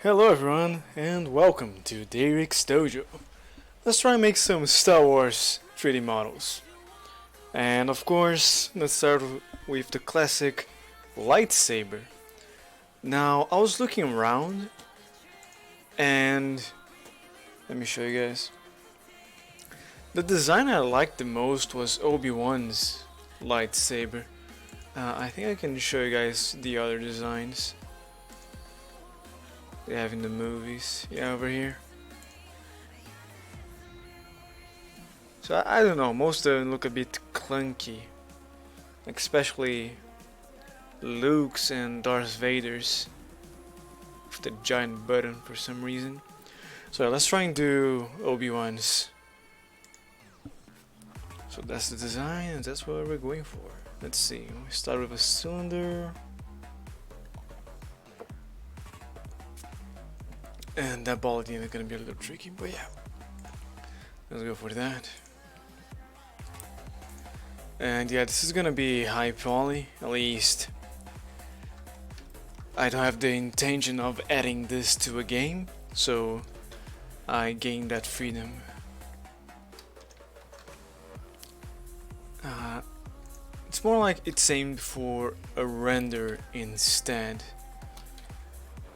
Hello everyone, and welcome to Daerik's Dojo. Let's try and make some Star Wars 3D models. And of course, let's start with the classic lightsaber. Now, I was looking around, and let me show you guys. The design I liked the most was Obi-Wan's lightsaber. I think I can show you guys the other designs they have in the movies. Yeah, over here. So I don't know, most of them look a bit clunky, especially Luke's and Darth Vader's with the giant button for some reason. So let's try and do Obi-Wan's. So that's the design and that's what we're going for. Let's see, we start with a cylinder. And that ball at the end is gonna be a little tricky, but yeah. Let's go for that. And yeah, this is gonna be high poly, at least. I don't have the intention of adding this to a game, so I gain that freedom. It's more like it's aimed for a render instead,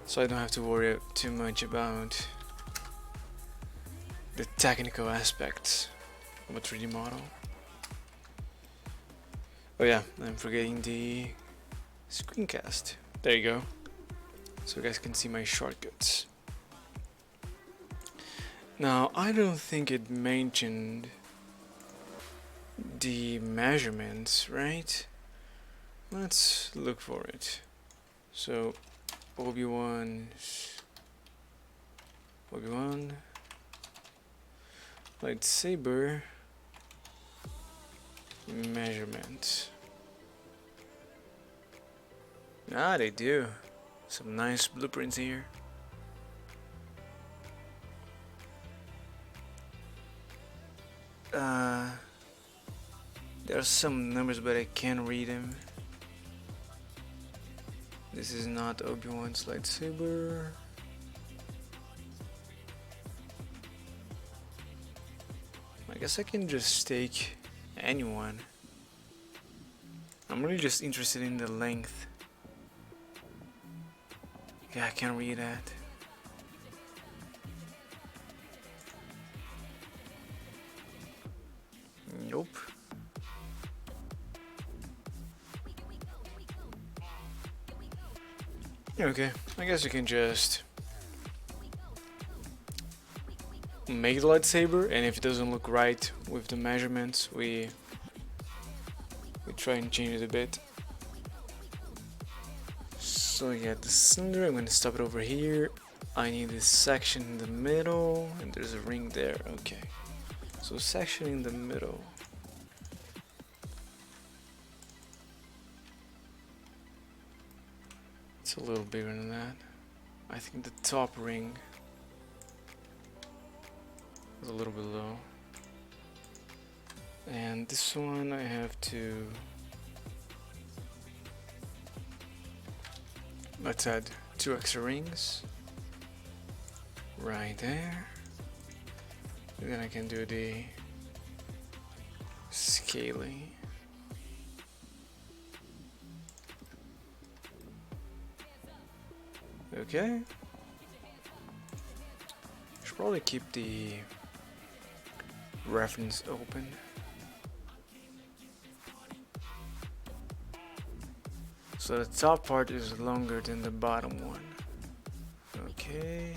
so I don't have to worry too much about the technical aspects of a 3D model. Oh yeah, I'm forgetting the screencast. There you go. So you guys can see my shortcuts. Now, I don't think it mentioned the measurements, right? Let's look for it. So, Obi-Wan lightsaber measurement. Ah, they do. Some nice blueprints here. There are some numbers, but I can't read them. This is not Obi-Wan's lightsaber. I guess I can just take anyone. I'm really just interested in the length. Yeah, I can't read that. Nope. Okay, I guess you can just make the lightsaber, and if it doesn't look right with the measurements, we try and change it a bit. So yeah, the cylinder, I'm gonna stop it over here. I need this section in the middle, and there's a ring there. Okay, so section in the middle. It's a little bigger than that. I think the top ring is a little bit low. And this one I have to... Let's add 2 extra rings. Right there. And then I can do the scaling. Okay. Should probably keep the reference open. So the top part is longer than the bottom one. Okay.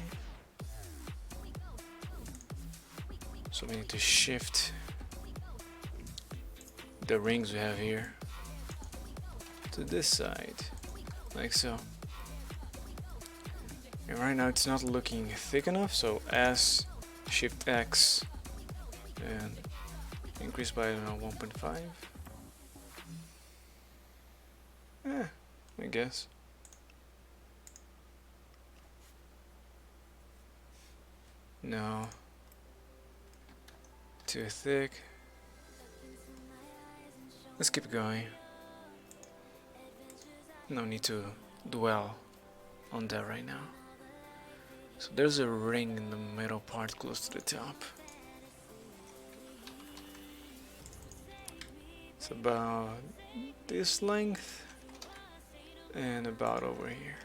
So we need to shift the rings we have here to this side, like so. And right now it's not looking thick enough, so S, Shift X, and increase by, I don't know, 1.5. I guess. No. Too thick. Let's keep going. No need to dwell on that right now. So there's a ring in the middle part close to the top. It's about this length and about over here.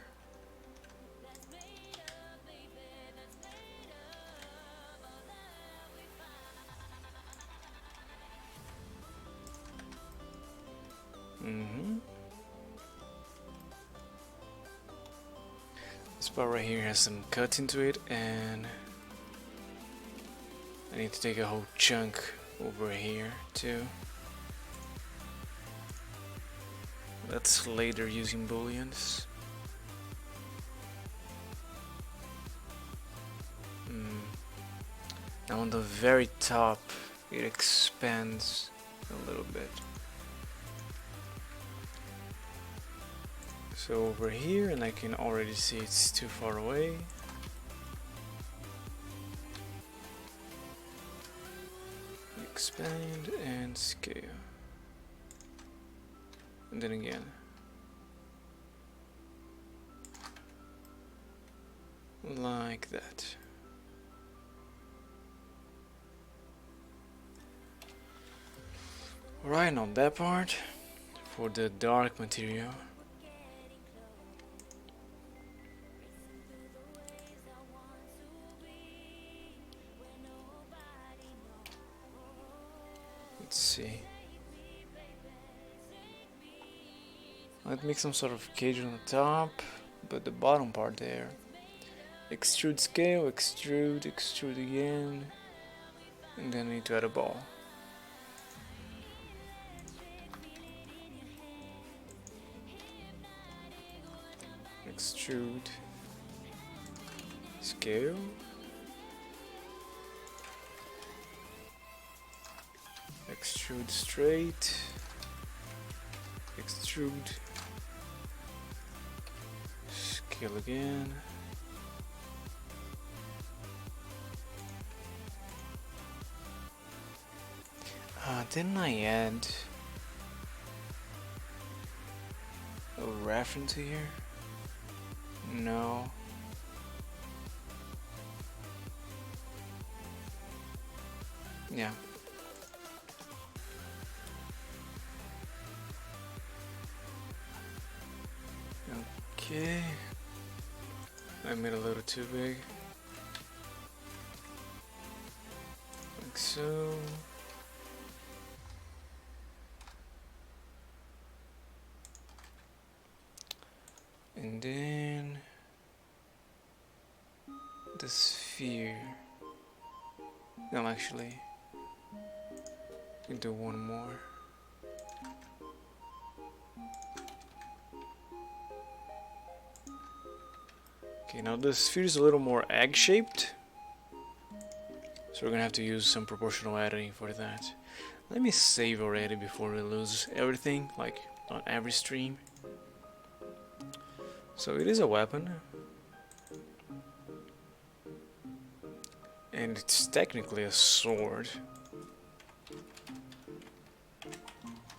This part right here has some cut into it, and I need to take a whole chunk over here too. That's later using booleans. Now on the very top it expands a little bit. So over here, and I can already see it's too far away. Expand and scale. And then again. Like that. Right on that part, for the dark material. Let's see. I'd make some sort of cage on the top, but the bottom part there. Extrude scale, extrude, extrude again, and then I need to add a ball. Extrude, scale, extrude straight, extrude, scale again, didn't I add a reference here? No. Yeah. Okay. I made a little too big. Like so. And then the sphere. No, actually, do one more. Okay, now the sphere is a little more egg-shaped, so we're gonna have to use some proportional editing for that. Let me save already before we lose everything, like on every stream. So it is a weapon, and it's technically a sword.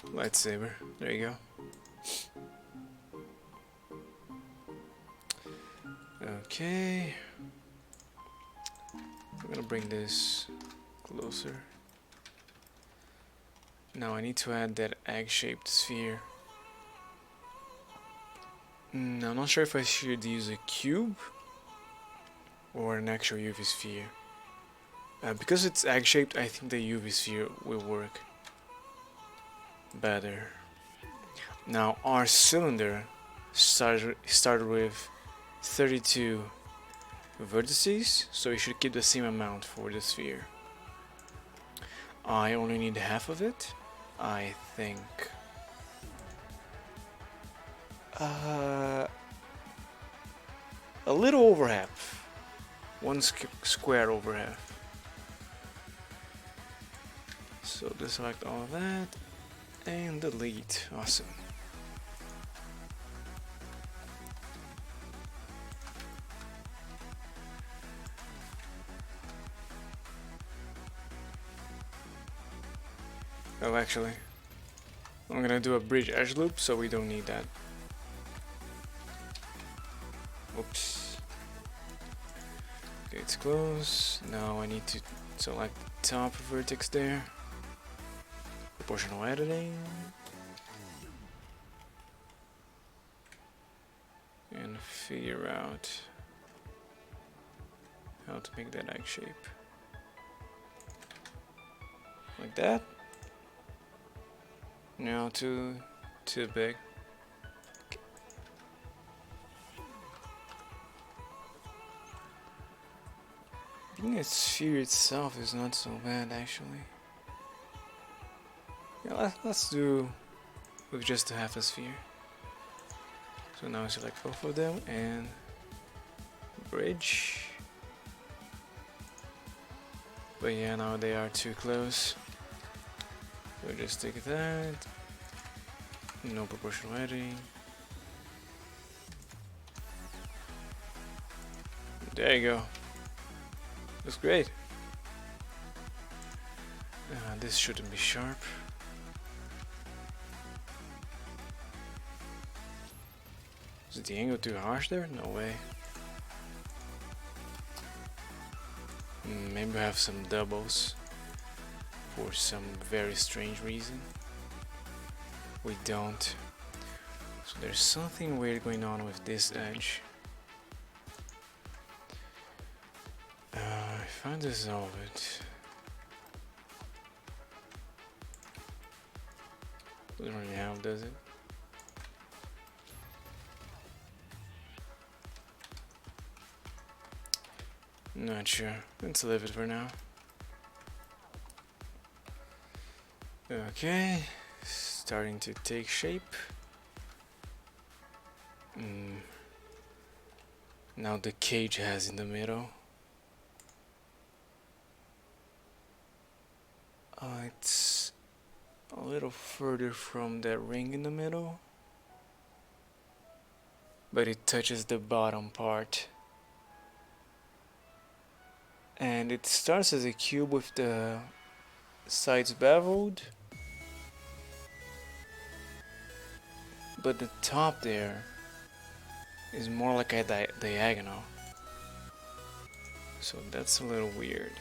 Lightsaber, there you go. Okay, I'm gonna bring this closer. Now I need to add that egg-shaped sphere. I'm not sure if I should use a cube or an actual UV sphere. Because it's egg-shaped, I think the UV sphere will work better. Now our cylinder started with 32 vertices, so we should keep the same amount for the sphere. I only need half of it, I think. A little over half. One square over half. So deselect all of that and delete. Awesome. Oh, actually, I'm gonna do a bridge edge loop, so we don't need that. Oops. Okay, it's close. Now I need to select the top vertex there. Proportional editing. And figure out how to make that egg shape. Like that. No, too big. Okay. Being a sphere itself is not so bad actually. Yeah, let's do with just half a sphere. So now I select both of them and bridge. But yeah, now they are too close. So just take that. No proportional editing. There you go. Looks great. This shouldn't be sharp. Is the angle too harsh there? No way. Maybe we have some doubles for some very strange reason. We don't. So there's something weird going on with this edge. If I dissolve it, doesn't really help, does it? Not sure. Let's leave it for now. Okay, starting to take shape. Now the cage has in the middle. It's a little further from that ring in the middle, but it touches the bottom part. And it starts as a cube with the sides beveled, but the top there is more like a diagonal. So that's a little weird.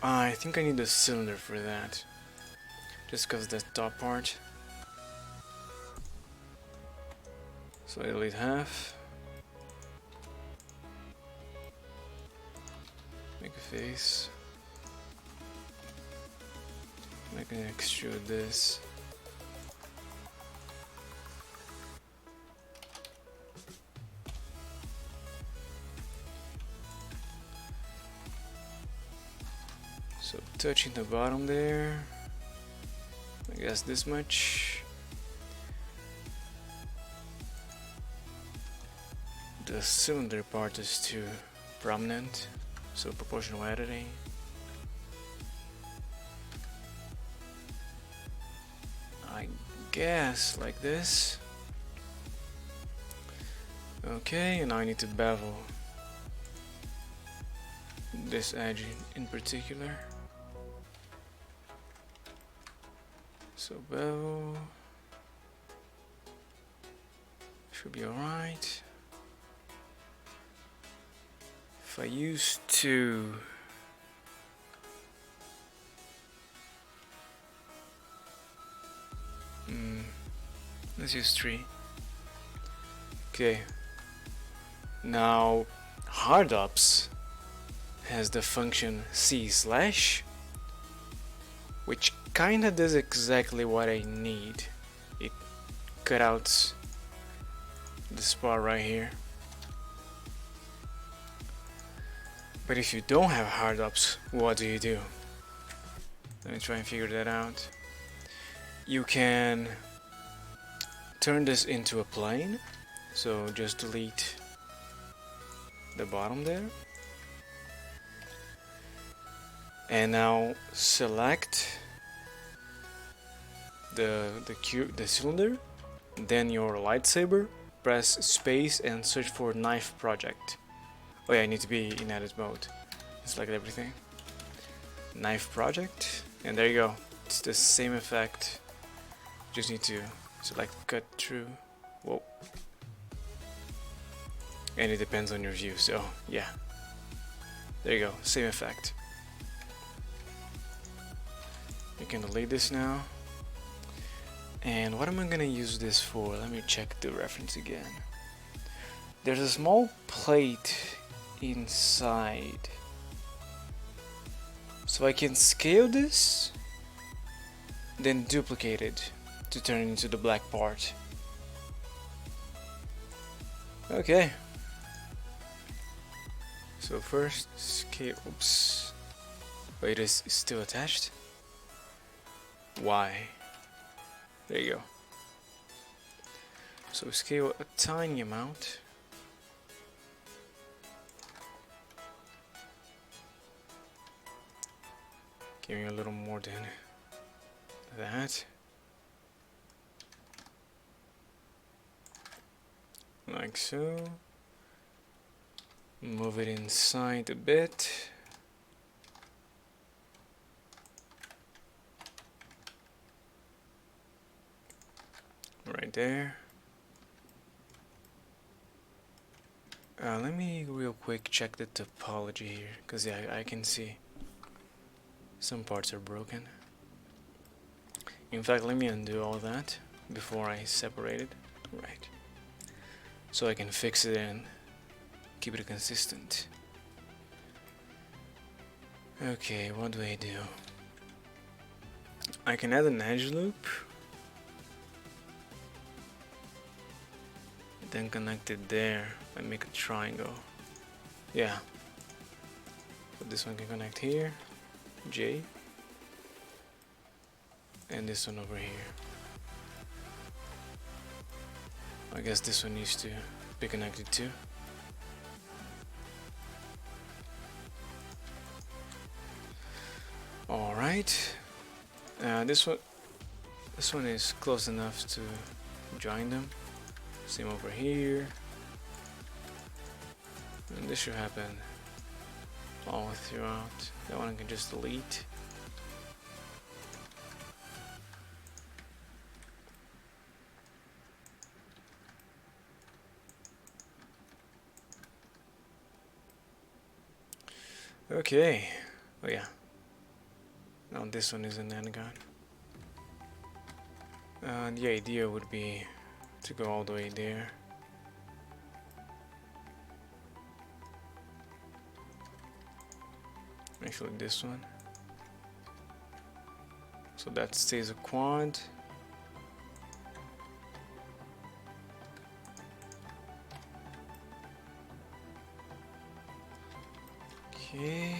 I think I need a cylinder for that, just because the top part. So I delete half. Make a face. Make an extrude this. So touching the bottom there, I guess this much. The cylinder part is too prominent, so proportional editing. I guess like this. Okay, and now I need to bevel this edge in particular. So bevel should be alright. If I use 2, let's use 3. Okay. Now hard ops has the function c/, which kinda does exactly what I need. It cut out the spot right here. But if you don't have hard ops, what do you do? Let me try and figure that out. You can turn this into a plane, so just delete the bottom there. And now select the cylinder, then your lightsaber, press space and search for knife project. Oh yeah, I need to be in edit mode. Select everything. Knife project, and there you go. It's the same effect. Just need to select cut through. Whoa. And it depends on your view, so yeah. There you go, same effect. You can delete this now. And what am I gonna use this for? Let me check the reference again. There's a small plate inside. So I can scale this, then duplicate it to turn it into the black part. Okay. So first scale, oops. Wait, it's still attached? Why? There you go. So scale a tiny amount. Give me a little more than that. Like so. Move it inside a bit. Right there. Let me real quick check the topology here, because yeah, I can see some parts are broken. In fact, let me undo all that before I separate it. Right. So I can fix it and keep it consistent. Okay, what do? I can add an edge loop. Then connect it there and make a triangle. Yeah. So this one can connect here, J, and this one over here. I guess this one needs to be connected too. All right. This one is close enough to join them. Same over here, and this should happen all throughout. That one I can just delete. Okay, oh yeah, now this one is an N-gun. The idea would be to go all the way there. Actually this one. So that stays a quad. Okay.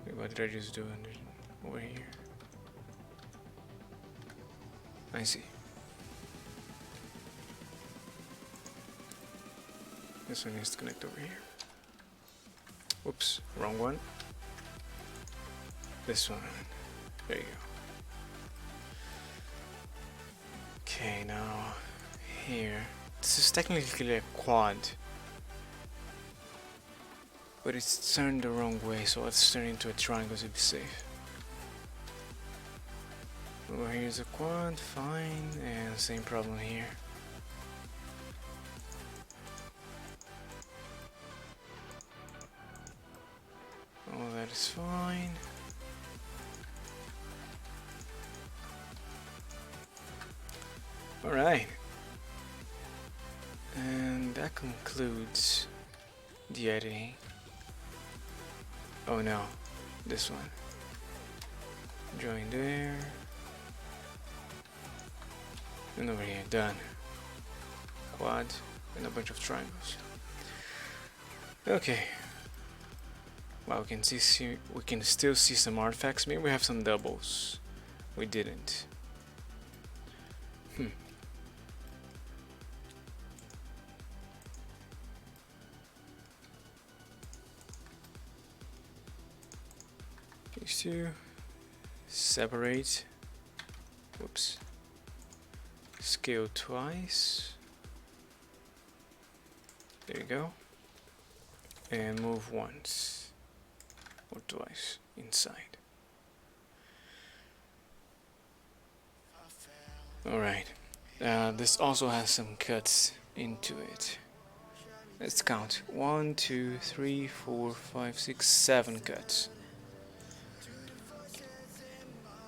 Wait, what did I just do over here? I see. This one needs to connect over here. Whoops, wrong one. This one. There you go. Okay, now here. This is technically a quad, but it's turned the wrong way, so let's turn it into a triangle to be safe. Over here is a quad, fine, and same problem here. All that is fine. Alright. And that concludes the editing. Oh no, this one. Join there. And over here, done. Quad and a bunch of triangles. Okay. Well, we can still see some artifacts. Maybe we have some doubles. We didn't. These two. Separate. Whoops. Scale twice. There you go. And move once or twice inside. Alright. This also has some cuts into it. Let's count 1, 2, 3, 4, 5, 6, 7 cuts.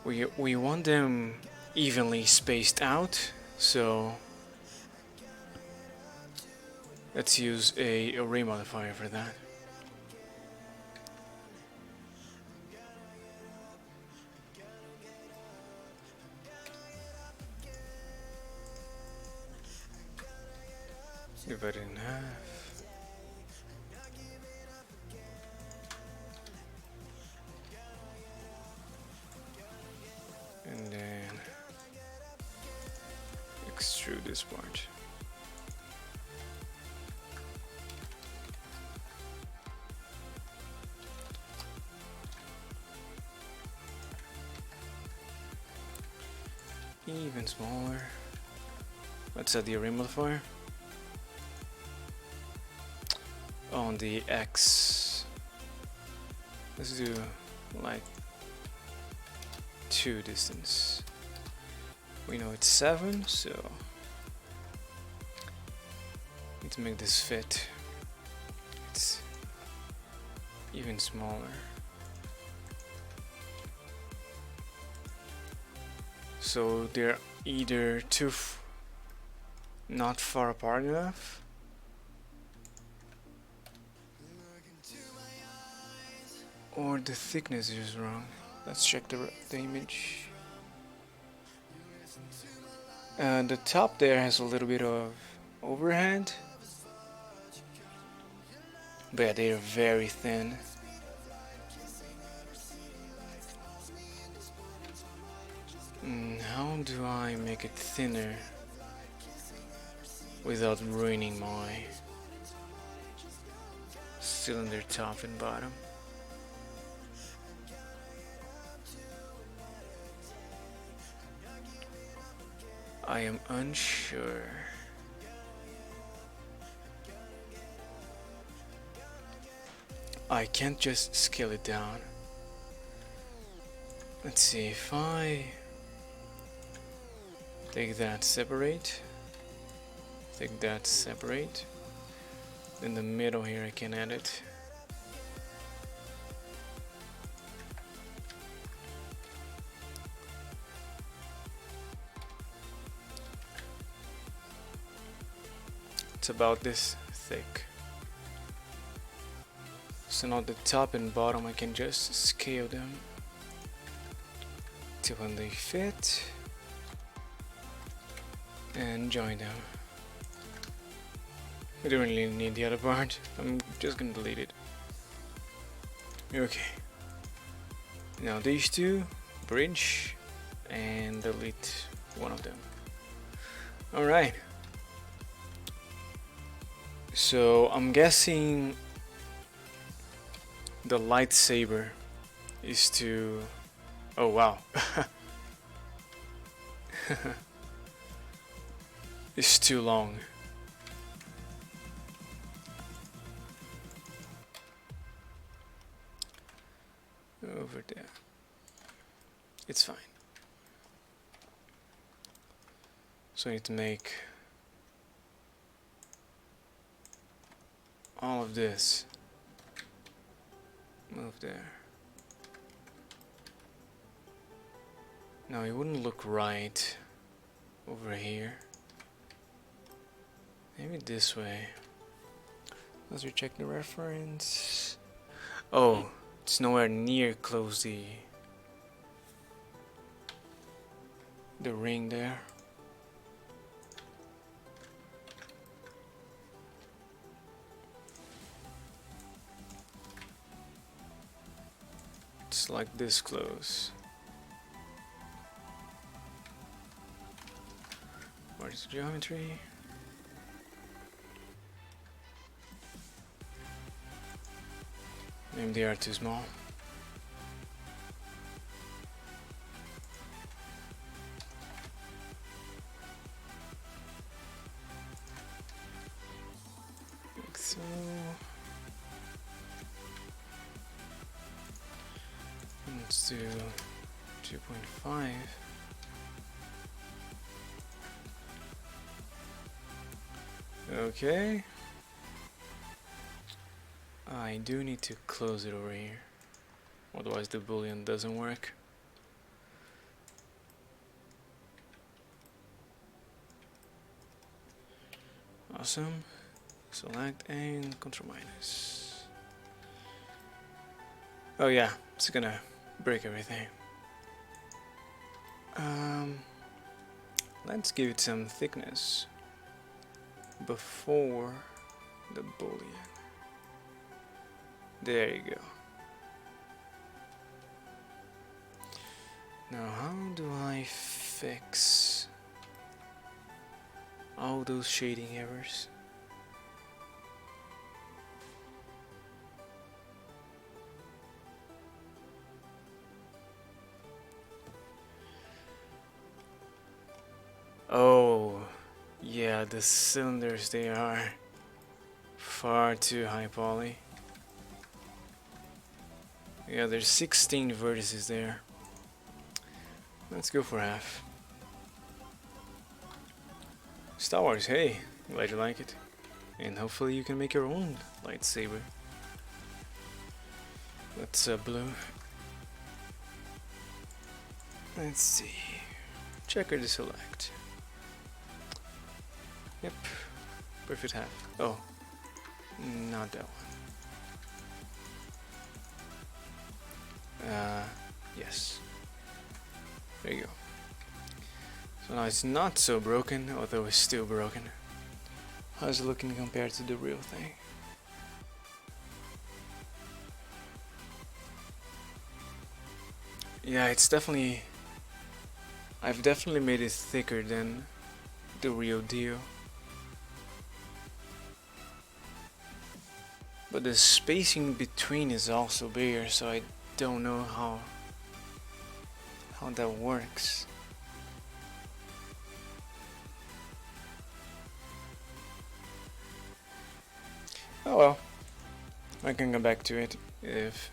We want them evenly spaced out, so let's use a array modifier for that. Divide it in half. And then extrude this part. Even smaller. Let's add the array modifier. On the X, let's do like 2 distance. We know it's 7, so need to make this fit. It's even smaller. So they're either not far apart enough, or the thickness is wrong. Let's check the image. The top there has a little bit of overhand, but yeah, they're very thin. How do I make it thinner without ruining my cylinder top and bottom? I am unsure. I can't just scale it down. Let's see, if I take that separate, in the middle here I can add it. It's about this thick. So now the top and bottom I can just scale them to when they fit and join them. We don't really need the other part. I'm just gonna delete it. Okay. Now these two, bridge and delete one of them. Alright. So I'm guessing the lightsaber is to... Oh wow. It's too long. Over there. It's fine. So I need to make all of this move there. Now it wouldn't look right over here. Maybe this way. Let's recheck the reference. Oh, it's nowhere near close the ring there. It's like this close. Where's the geometry? Maybe they are too small. Like so. Let's do 2.5. Okay. I do need to close it over here, otherwise the boolean doesn't work. Awesome. Select and Ctrl minus. Oh yeah, it's gonna break everything. Let's give it some thickness before the boolean. There you go. Now how do I fix all those shading errors? Oh, yeah, the cylinders, they are far too high poly. Yeah, there's 16 vertices there. Let's go for half. Star Wars, hey, glad you like it. And hopefully you can make your own lightsaber. That's blue. Let's see. Checker to select. Yep. Perfect half. Oh, not that one. Yes. There you go. So now it's not so broken, although it's still broken. How's it looking compared to the real thing? Yeah, it's definitely... I've definitely made it thicker than the real deal. But the spacing between is also bigger, so I don't know how that works. Oh well, I can come back to it if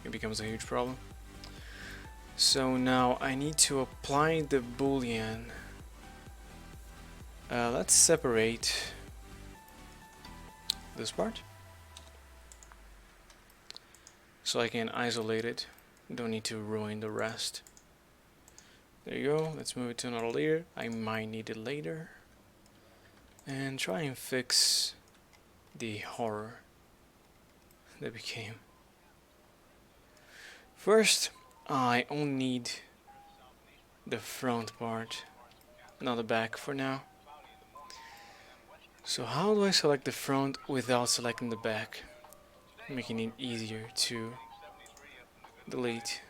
it becomes a huge problem. So now I need to apply the boolean. Let's separate this part so I can isolate it. Don't need to ruin the rest. There you go. Let's move it to another layer. I might need it later. And try and fix the horror that became. First, I only need the front part, not the back for now. So how do I select the front without selecting the back, making it easier to delete?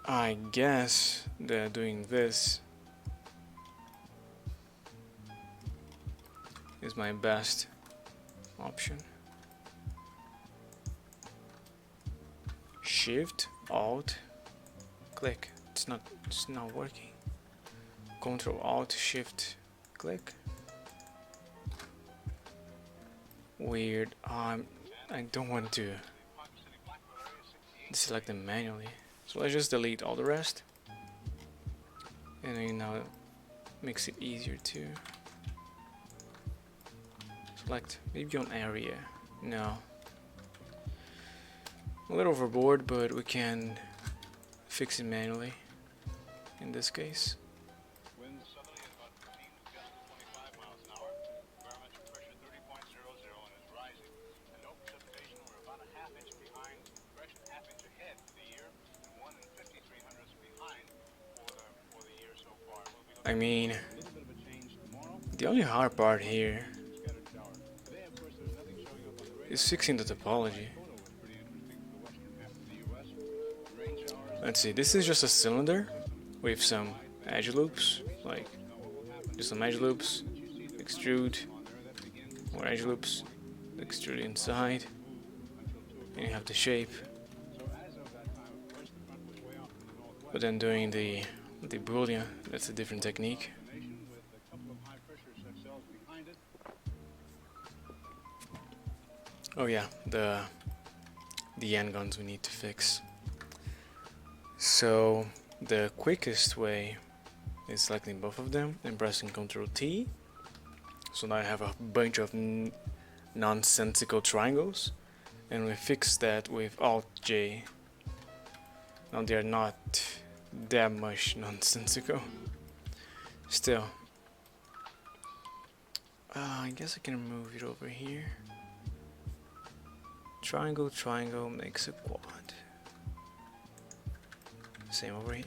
I guess that doing this is my best option. Shift, Alt, click. It's not working. Control Alt Shift click. Weird. I don't want to select them manually. So let's just delete all the rest. And then now it makes it easier to select maybe on area. No. A little overboard, but we can fix it manually in this case. I mean, the only hard part here is fixing the topology. Let's see, this is just a cylinder with some edge loops, like just some edge loops, extrude, more edge loops, extrude inside, and you have the shape. But then doing the Boolean, that's a different technique. Oh yeah, the end guns we need to fix. So the quickest way is selecting both of them and pressing Ctrl T. So now I have a bunch of nonsensical triangles, and we fix that with Alt J. Now they're not that much nonsensical. Still, I guess I can move it over here. Triangle, triangle makes a quad. Same over here.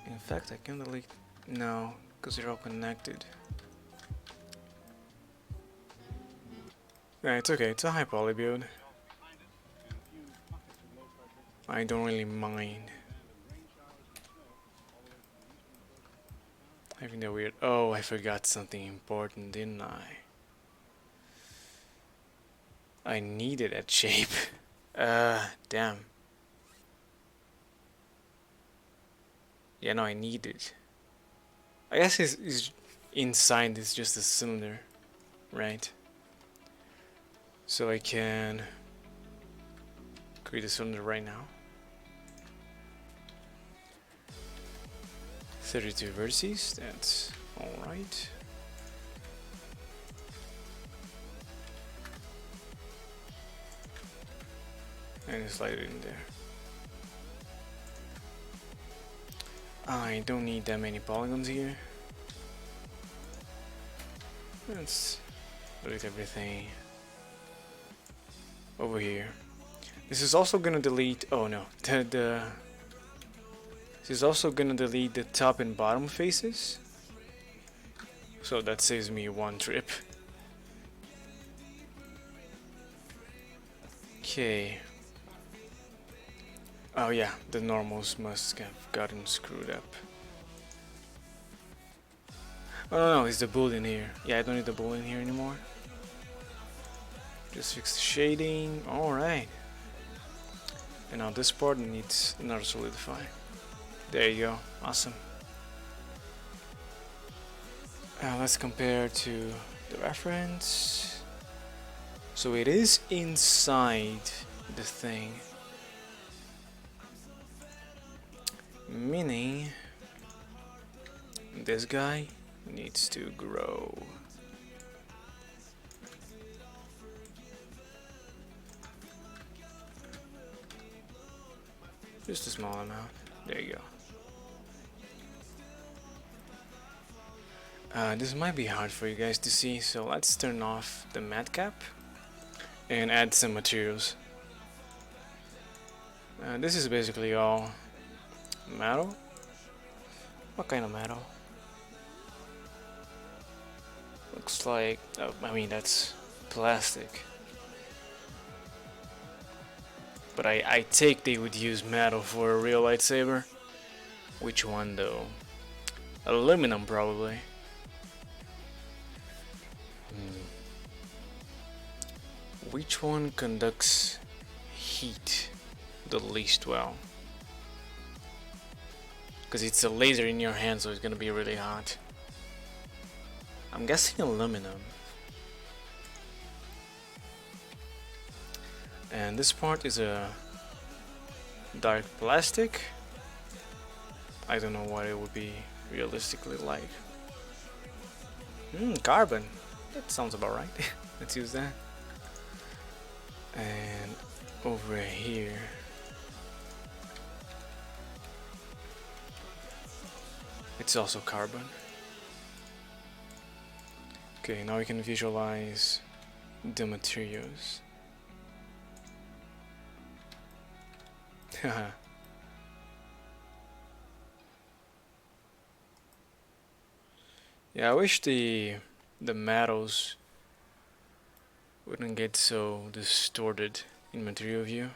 In fact, I can delete. No, because they're all connected. Yeah, it's okay. It's a high poly build. I don't really mind. Having that weird. Oh, I forgot something important, didn't I? I needed that shape. Damn. Yeah, no, I need it. I guess his inside is just a cylinder, right? So I can create a cylinder right now. 32 vertices, that's alright. And slide it in there. I don't need that many polygons here. Let's delete everything over here. This is also gonna delete. Oh no, this is also gonna delete the top and bottom faces. So that saves me one trip. Okay. Oh yeah, the normals must have gotten screwed up. Oh no, it's the Boolean here. Yeah, I don't need the Boolean here anymore. Just fix the shading. Alright. And now this part needs another solidify. There you go. Awesome. Let's compare to the reference. So it is inside the thing. Meaning this guy needs to grow. Just a small amount. There you go. This might be hard for you guys to see, so let's turn off the matte cap and add some materials. This is basically all metal. What kind of metal? Looks like, oh, I mean that's plastic. But I take they would use metal for a real lightsaber. Which one though? Aluminum probably. Which one conducts heat the least well? Because it's a laser in your hand, so it's gonna be really hot. I'm guessing aluminum. And this part is a dark plastic. I don't know what it would be realistically like. Carbon. That sounds about right. Let's use that. And over here, it's also carbon. Okay, now we can visualize the materials. Yeah, I wish the metals wouldn't get so distorted in material view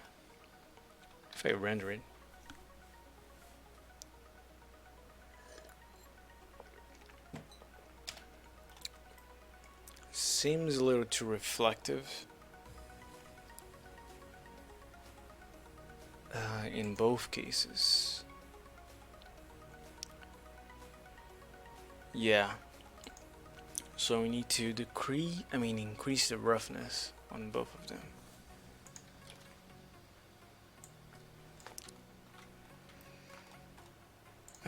if I render it. Seems a little too reflective in both cases. Yeah. So we need to increase the roughness on both of them.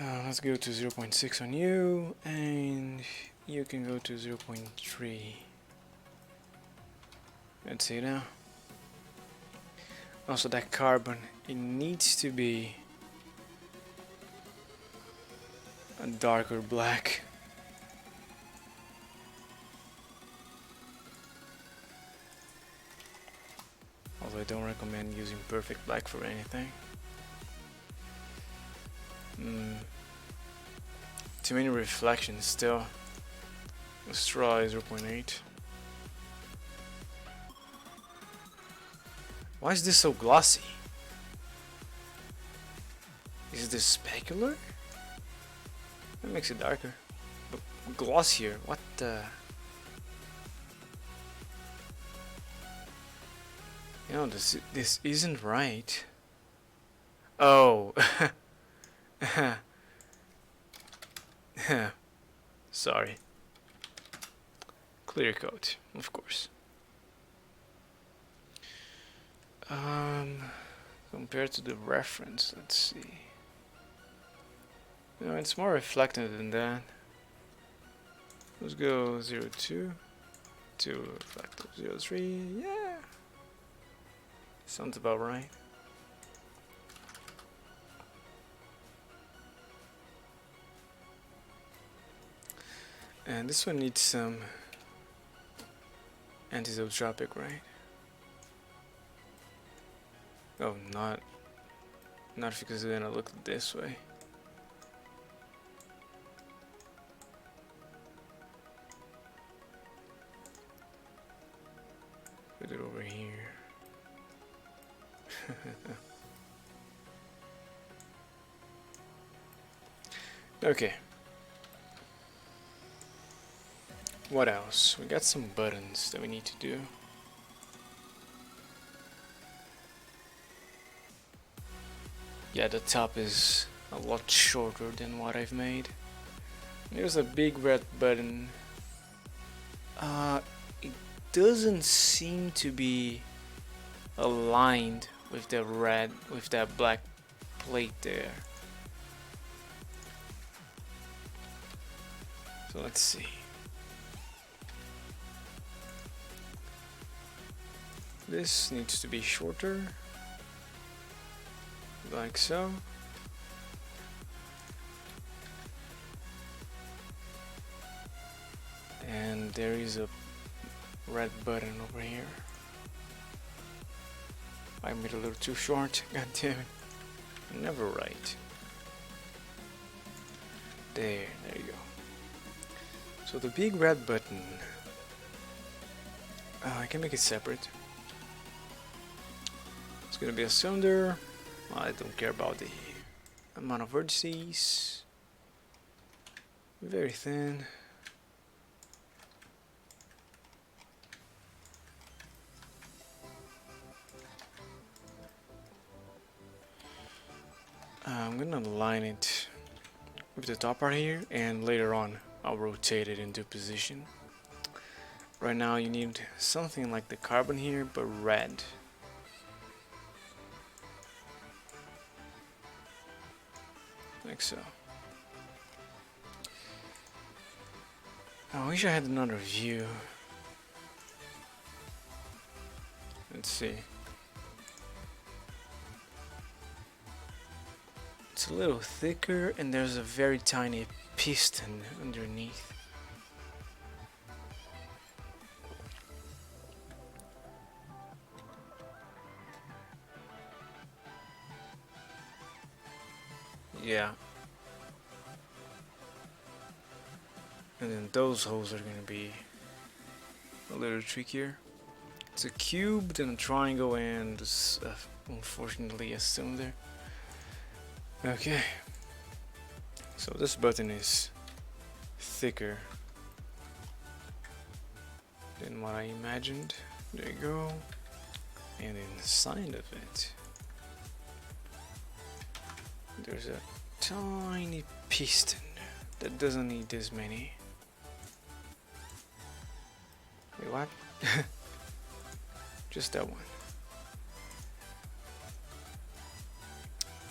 Let's go to 0.6 on you, and you can go to 0.3. Let's see now. Also, that carbon, it needs to be a darker black. Although I don't recommend using perfect black for anything. Too many reflections still. Let's try 0.8. Why is this so glossy? Is this specular? That makes it darker. But glossier, what the? You know, this isn't right. Oh. Sorry. Clear coat, of course. Compared to the reference, let's see. No, it's more reflective than that. Let's go 0.2 to reflective 0.3. Yeah, sounds about right. And this one needs some anisotropic, right? Oh, not because it's gonna look this way. Put it over here. Okay. What else? We got some buttons that we need to do. Yeah, the top is a lot shorter than what I've made. There's a big red button. It doesn't seem to be aligned with the red, with that black plate there. So let's see. This needs to be shorter, like so. And there is a red button over here. I made it a little too short, god damn it. Never right. There you go. So the big red button, I can make it separate. It's gonna be a cylinder. I don't care about the amount of vertices. Very thin. I'm gonna align it with the top part here, and later on I'll rotate it into position. Right now you need something like the carbon here, but red. Like so. I wish I had another view. Let's see. It's a little thicker, and there's a very tiny piston underneath. Yeah. And then those holes are gonna be a little trickier. It's a cube, then a triangle, and unfortunately a cylinder. Okay. So this button is thicker than what I imagined. There you go. And inside of it, there's a tiny piston that doesn't need this many. Wait, what? Just that one.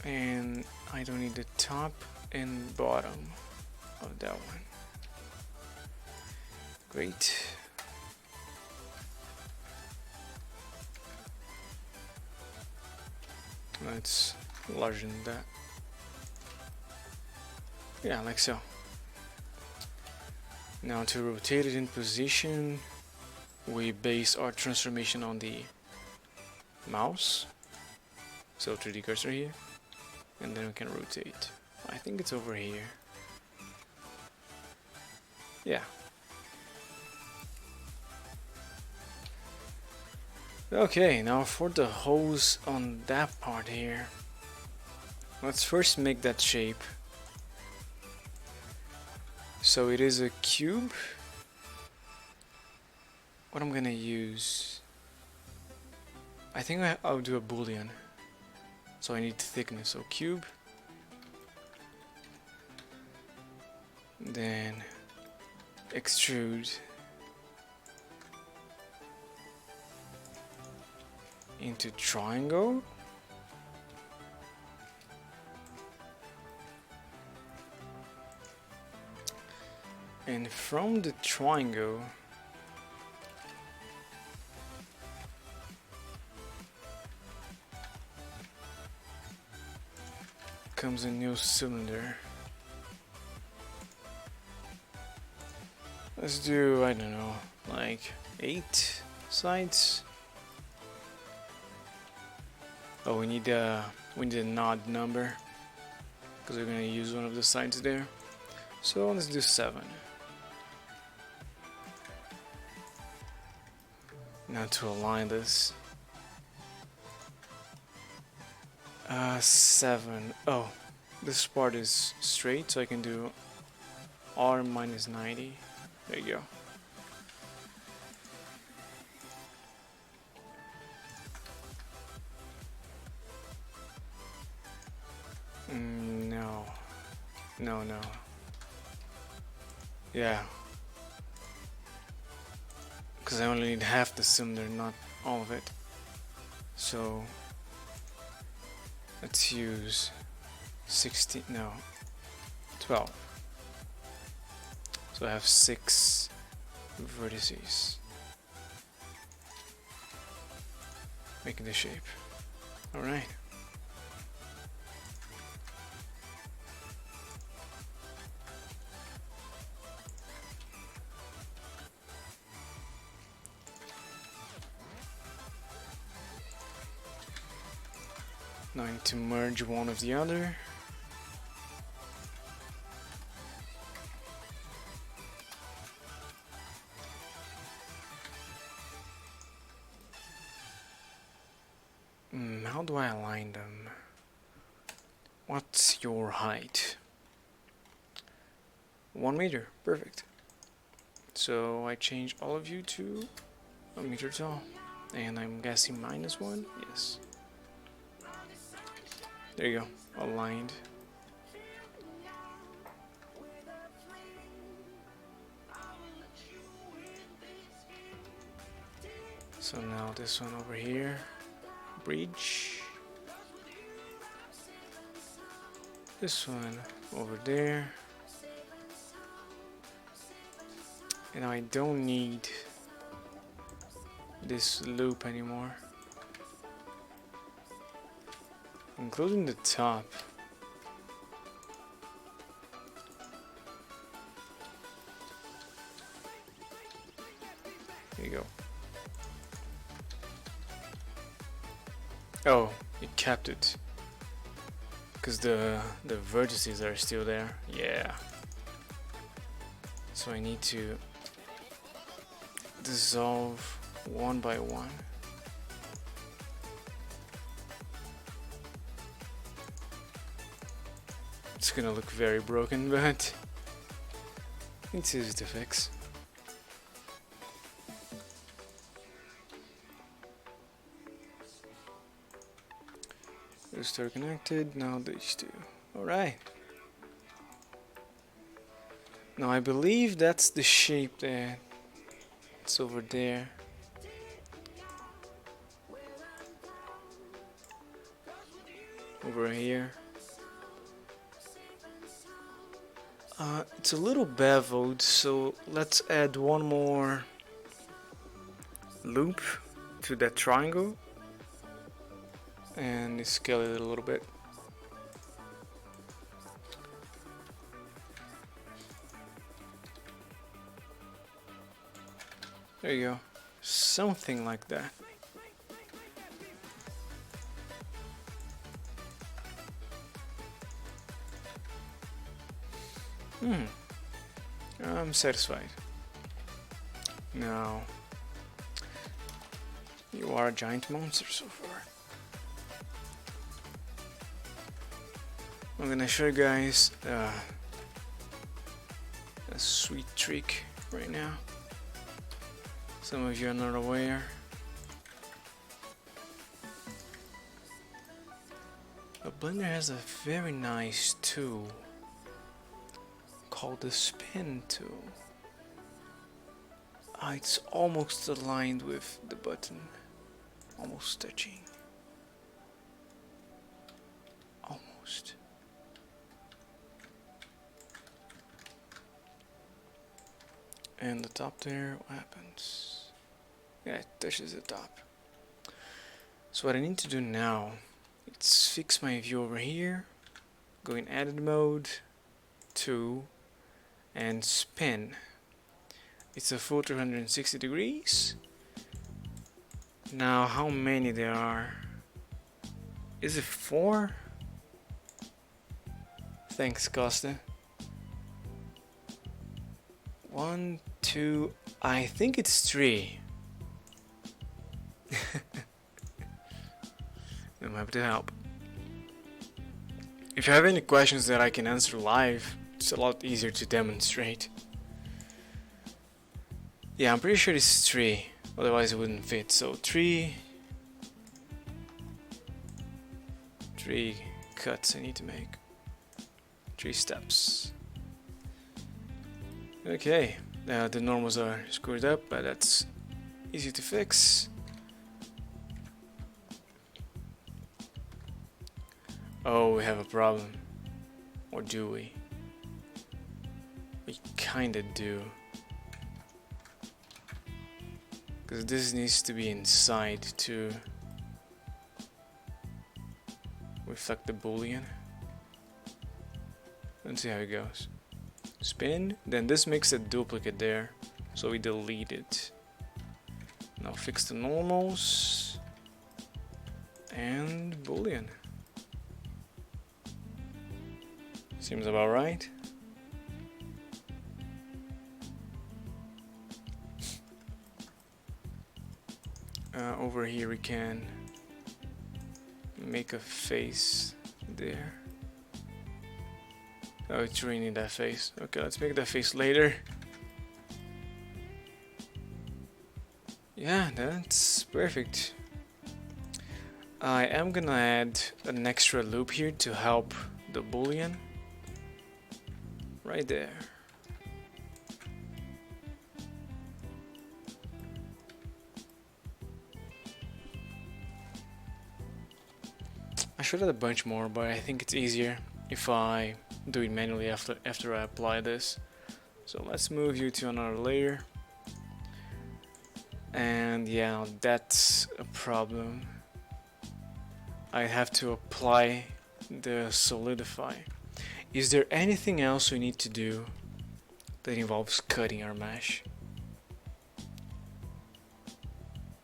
And I don't need the top, and bottom of that one. Great. Let's larger than that. Yeah, like so. Now to rotate it in position, we base our transformation on the mouse. So 3D cursor here, and then we can rotate. I think it's over here. Yeah. Okay, now for the hose on that part here, let's first make that shape. So it is a cube. What I'm gonna use, I think I'll do a Boolean. So I need thickness, so cube. Then extrude into triangle. And from the triangle, comes a new cylinder. Let's do, I don't know, like 8 sides. Oh, we need a node number because we're gonna use one of the sides there. So let's do 7. Now to align this, 7. Oh, this part is straight, so I can do R minus 90. There you go. No. Yeah. Because I only need half the cylinder, not all of it. So let's use 16, no, 12. So I have 6 vertices making the shape. Alright. Now I need to merge one of the other. How do I align them? What's your height? 1 meter, perfect. So I change all of you to a meter tall, and I'm guessing -1. Yes. There you go, aligned. So now this one over here, bridge. This one over there. And I don't need this loop anymore, including the top. There you go. Oh, it kept it because the vertices are still there. Yeah. So I need to dissolve one by one. It's gonna look very broken, but it's easy to fix. Those two are connected, now these two. Alright. Now I believe that's the shape that it's over there. Over here. It's a little beveled, so let's add one more loop to that triangle and scale it a little bit. There you go, something like that. I'm satisfied. Now, you are a giant monster so far. I'm gonna show you guys a sweet trick right now. Some of you are not aware. But Blender has a very nice tool called the spin tool. It's almost aligned with the button, almost touching, almost. And the top there, what happens? Yeah, it touches the top. So what I need to do now, is fix my view over here, go in edit mode, tool, and spin. It's a full 360 degrees. Now how many there are? Is it 4? Thanks, Costa. 1, 2, I think it's 3. I'm happy to help. If you have any questions that I can answer live, it's a lot easier to demonstrate. Yeah, I'm pretty sure it's 3, otherwise it wouldn't fit. So 3 cuts I need to make. 3 steps. Okay, the normals are screwed up, but that's easy to fix. Oh, we have a problem. Or do we? We kinda do. Because this needs to be inside to reflect the Boolean. Let's see how it goes. Spin, then this makes a duplicate there, so we delete it. Now fix the normals and Boolean. Seems about right. Over here we can make a face there. Oh, it's ruining that face. Okay, let's make that face later. Yeah, that's perfect. I am gonna add an extra loop here to help the Boolean. Right there. I should add a bunch more, but I think it's easier if I do it manually after I apply this. So let's move you to another layer. And yeah, that's a problem. I have to apply the solidify. Is there anything else we need to do that involves cutting our mesh?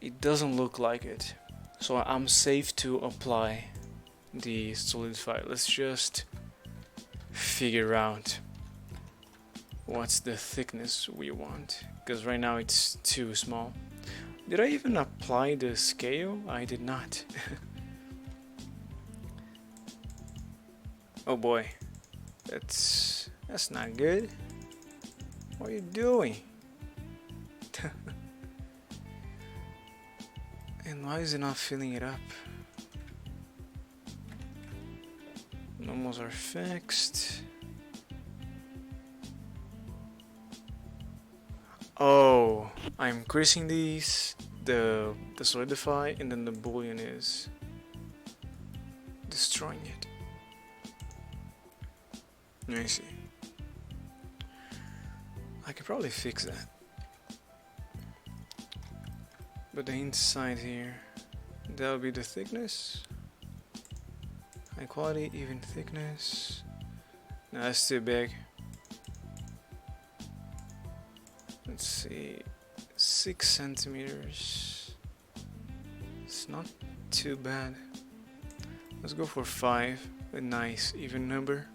It doesn't look like it, so I'm safe to apply the solidify. Let's just figure out what's the thickness we want, because right now it's too small. Did I even apply the scale? I did not. Oh boy, that's not good. What are you doing? And why is it not filling it up? Normals are fixed. Oh, I'm increasing these, the solidify, and then the Boolean is destroying it. I see. I could probably fix that. But the inside here, that'll be the thickness. High quality, even thickness. No, that's too big. Let's see, 6 centimeters. It's not too bad. Let's go for 5, a nice even number.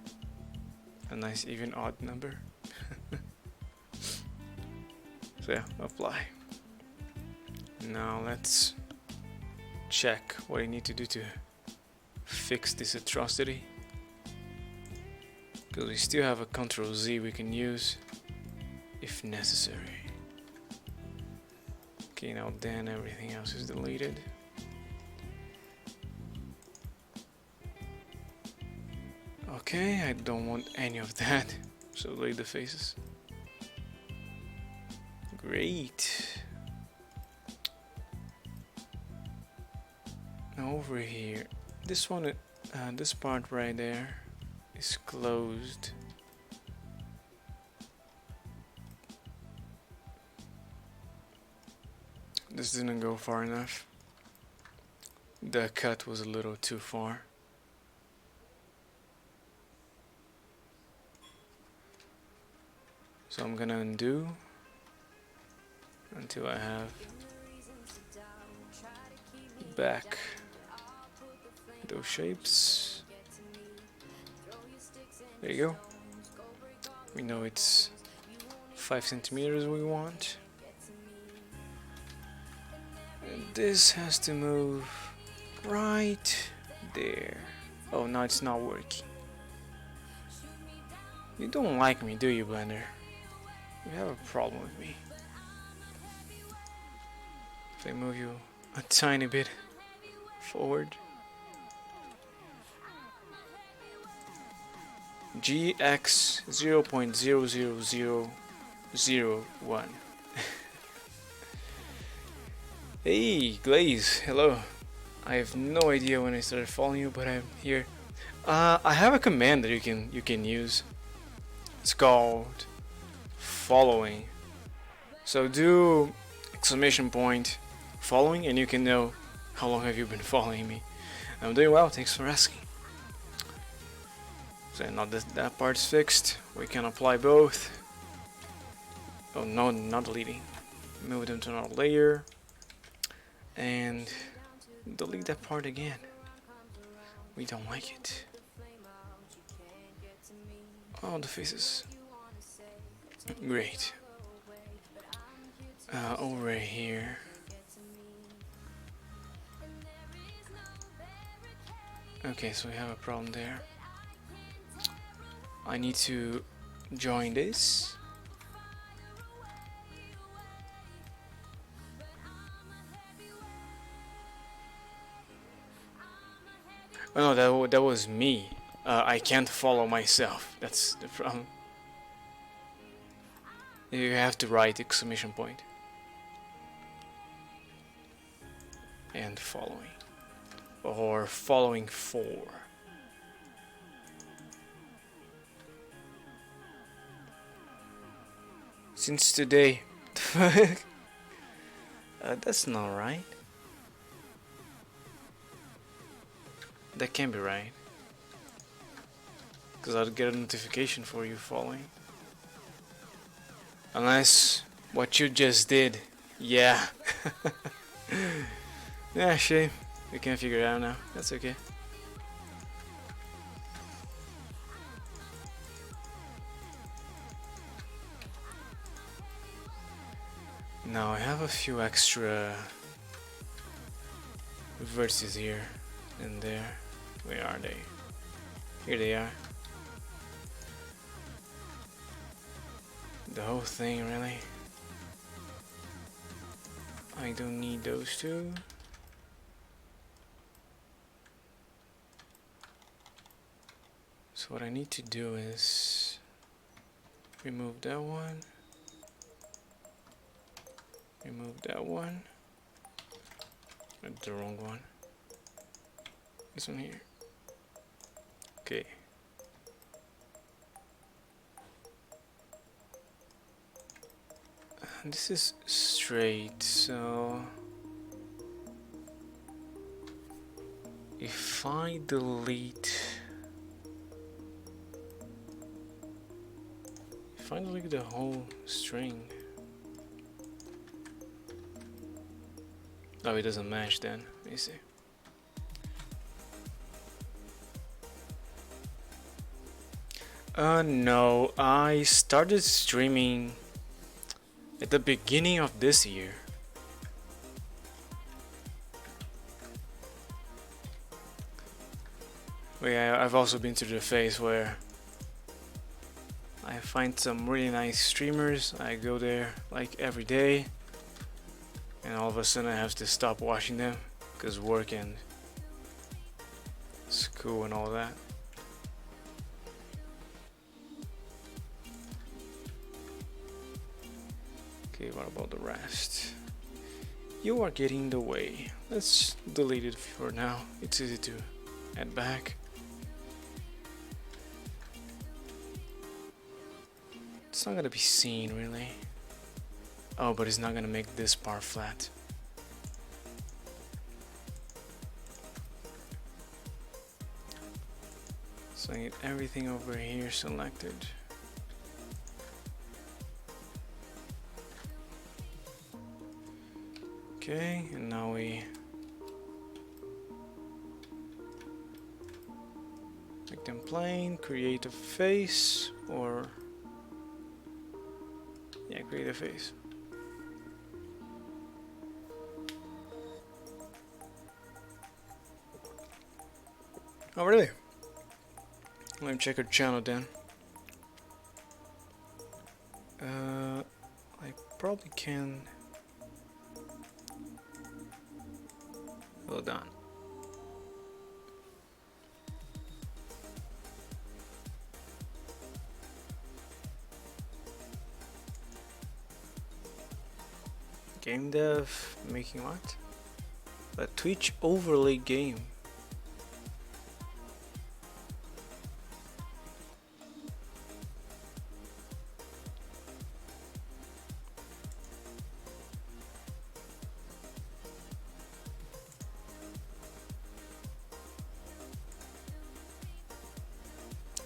A nice even odd number. So yeah, apply. Now let's check what I need to do to fix this atrocity. Because we still have a Ctrl Z we can use if necessary. Okay, now then everything else is deleted. Okay, I don't want any of that. So delete the faces. Great. Now over here, this one, this part right there is closed. This didn't go far enough. The cut was a little too far. So I'm gonna undo until I have back those shapes. There you go. We know it's 5 centimeters we want. And this has to move right there. Oh, no, it's not working. You don't like me, do you, Blender? You have a problem with me. If I move you a tiny bit forward. GX 0.00001. Hey, Glaze, hello. I have no idea when I started following you, but I'm here. I have a command that you can use. It's called following. So do exclamation point following and you can know how long have you been following me. I'm doing well, thanks for asking. So now that that part's fixed, we can apply both. Oh no, not deleting. Move them to another layer and delete that part again. We don't like it. Oh, the faces. Great. Over here. Okay, so we have a problem there. I need to join this. Oh no, that was me. I can't follow myself. That's the problem. You have to write exclamation point. And following. Or following for. Since today. That's not right. That can't be right. Because I'll get a notification for you following. Unless what you just did. Yeah. Yeah, shame. We can't figure it out now. That's okay. Now I have a few extra vertices here and there. Where are they? Here they are. The whole thing, really. I don't need those two. So what I need to do is remove that one. Remove that one. That's the wrong one. This one here. Okay. this is straight, so if I delete the whole string, oh, it doesn't match then. Let me see. No, I started streaming at the beginning of this year. But yeah, I've also been through the phase where I find some really nice streamers, I go there like every day, and all of a sudden I have to stop watching them because work and school and all that. Okay, what about the rest? You are getting in the way. Let's delete it for now. It's easy to add back. It's not gonna be seen really. Oh, but it's not gonna make this part flat. So I need everything over here selected. Okay, and now we make them plain, create a face, or yeah, create a face. Oh really? Let me check her channel then. I probably can. Hold on. Game dev making what? A Twitch overlay game.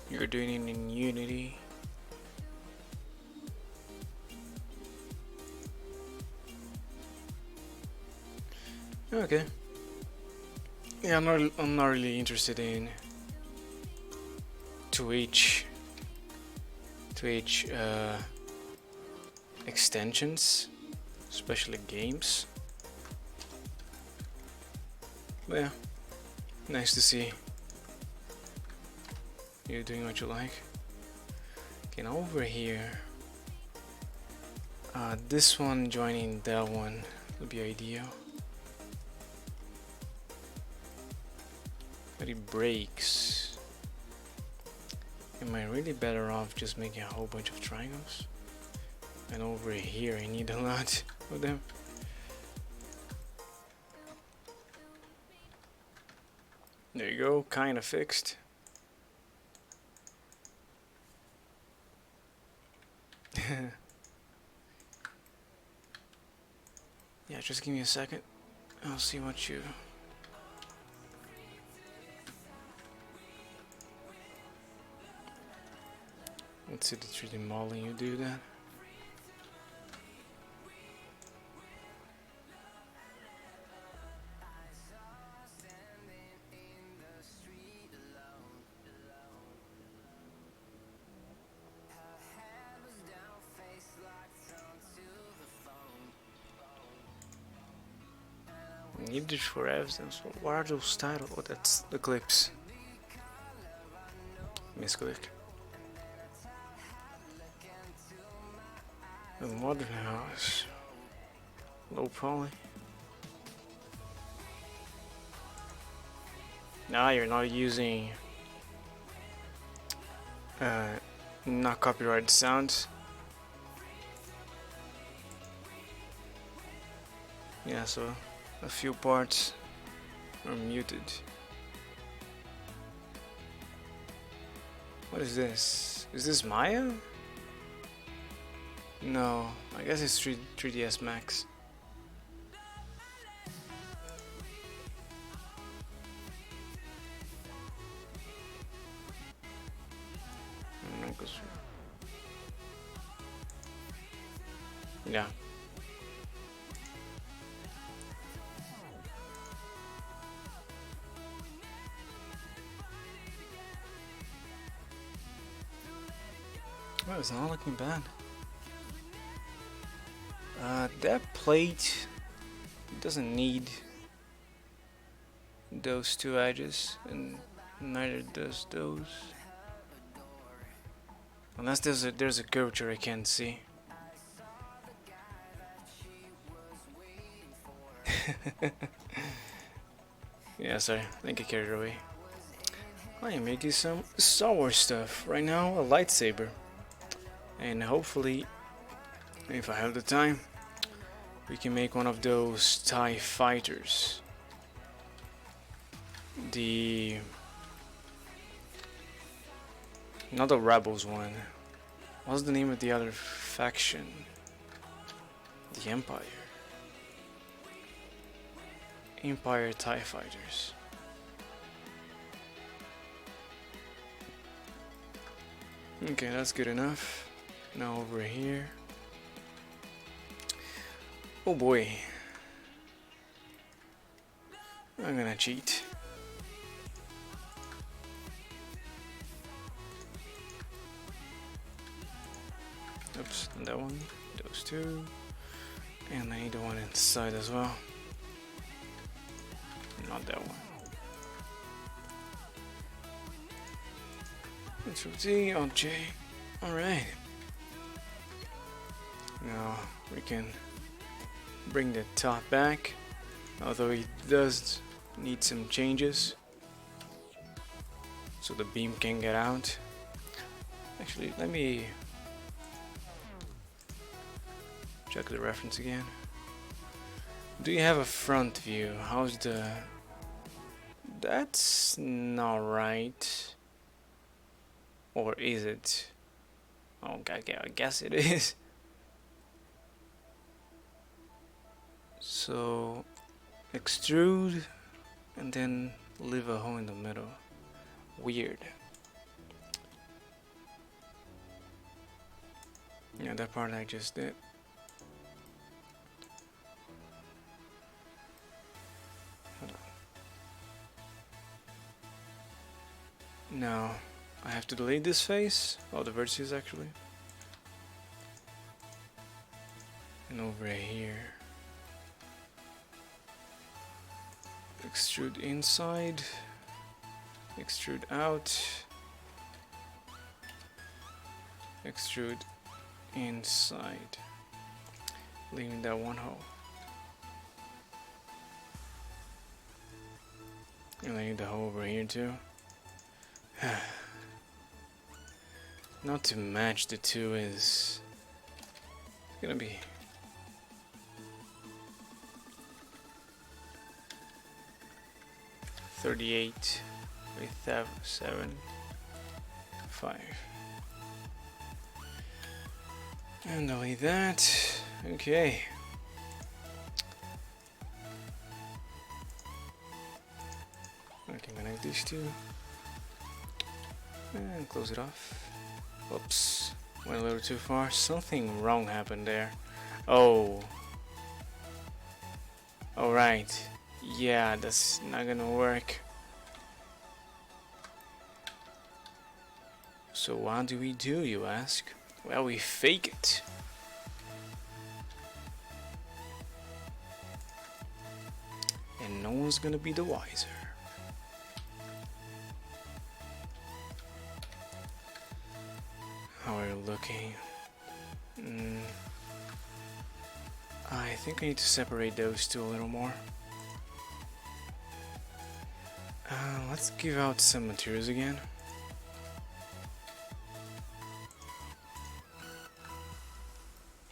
You're doing it in Unity. Okay. Yeah, I'm not really interested in Twitch extensions, especially games. But yeah, nice to see you're doing what you like. Okay, now over here, this one joining that one would be ideal. But it breaks. Am I really better off just making a whole bunch of triangles? And over here I need a lot of them. There you go, kinda fixed. Yeah, just give me a second. I'll see what you... Let's see the 3D modeling, you do that. Needed for evidence. What are those titles? Oh, that's the clips. Misclick. The modern house. Low poly. Now you're not using not copyrighted sounds. Yeah, so a few parts are muted. What is this? Is this Maya? No, I guess it's 3ds Max. Yeah. Oh, it's not looking bad. That plate doesn't need those two edges, and neither does those. Unless there's a curvature I can't see. Yeah, sorry, I think I carried away. I am making some Star Wars stuff right now, a lightsaber, and hopefully, if I have the time, we can make one of those TIE fighters. Not the Rebels one. What's the name of the other faction? The Empire. Empire TIE fighters. Okay, that's good enough. Now over here. Oh boy. I'm gonna cheat. Oops, that one, those two. And I need the one inside as well. Not that one. Control T, Alt J. Alright. Now we can bring the top back, although it does need some changes so the beam can get out. Actually, let me check the reference again. Do you have a front view? How's the... That's not right. Or is it? Oh, okay, I guess it is. So, extrude and then leave a hole in the middle. Weird. Yeah, that part I just did. Now, I have to delete this face, all the vertices actually. And over here, extrude inside, extrude out, extrude inside, leaving that one hole. And I need the hole over here too. Not to match the two is gonna be 38 with 7, 5. And delete that. Okay. I can connect these two. And close it off. Oops. Went a little too far. Something wrong happened there. Oh. Alright. Yeah, that's not gonna work. So what do we do, you ask? Well, we fake it. And no one's gonna be the wiser. How are you looking? I think I need to separate those two a little more. Let's give out some materials again.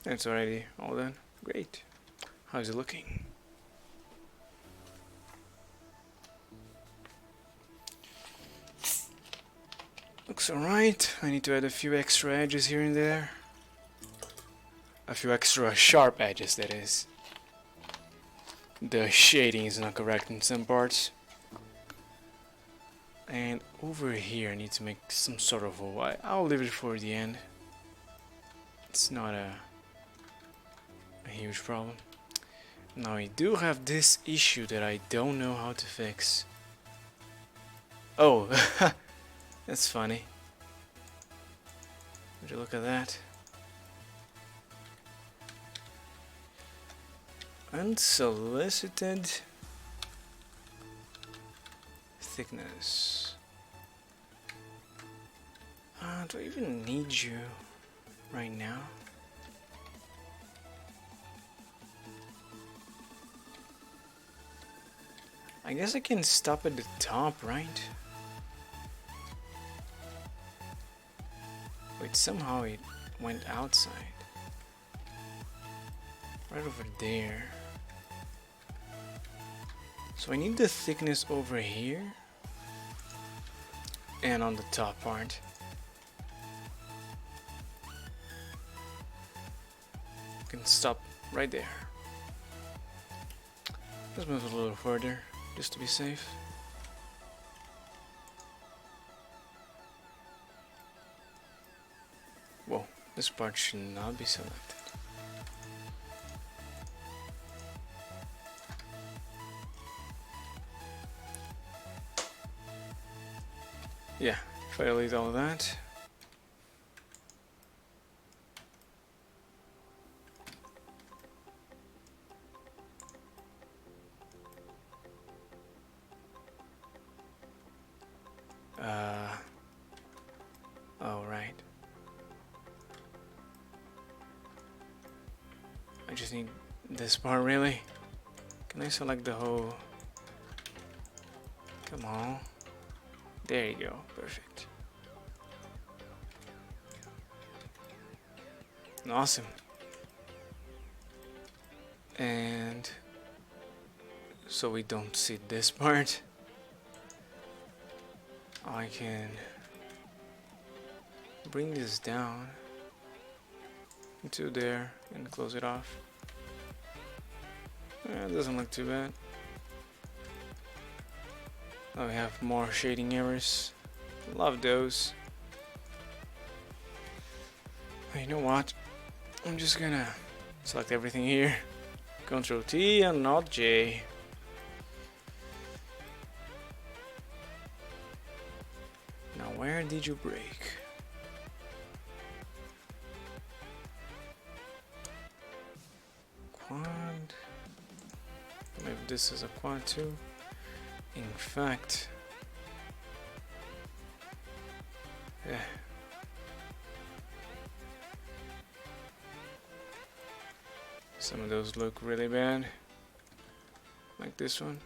It's already all done. Great. How's it looking? Looks alright. I need to add a few extra edges here and there. a few extra sharp edges, that is. The shading is not correct in some parts. And over here I need to make some sort of a Y. I'll leave it for the end. It's not a huge problem. Now I do have this issue that I don't know how to fix. Oh, that's funny. Would you look at that? Unsolicited thickness. Do I even need you right now? I guess I can stop at the top, right? Wait, somehow it went outside. Right over there. So I need the thickness over here and on the top part. Can stop right there. Let's move a little further just to be safe. Whoa, this part should not be selected. Yeah, if I delete all of that. Oh, right. I just need this part, really? Can I select the whole? Come on. There you go, perfect. Awesome. And so we don't see this part, I can bring this down into there and close it off. It doesn't look too bad. Now we have more shading errors. Love those. You know what? I'm just gonna select everything here. Ctrl T and Alt J. Now where did you break? Quad. Maybe this is a quad too. In fact, yeah. Some of those look really bad, like this one.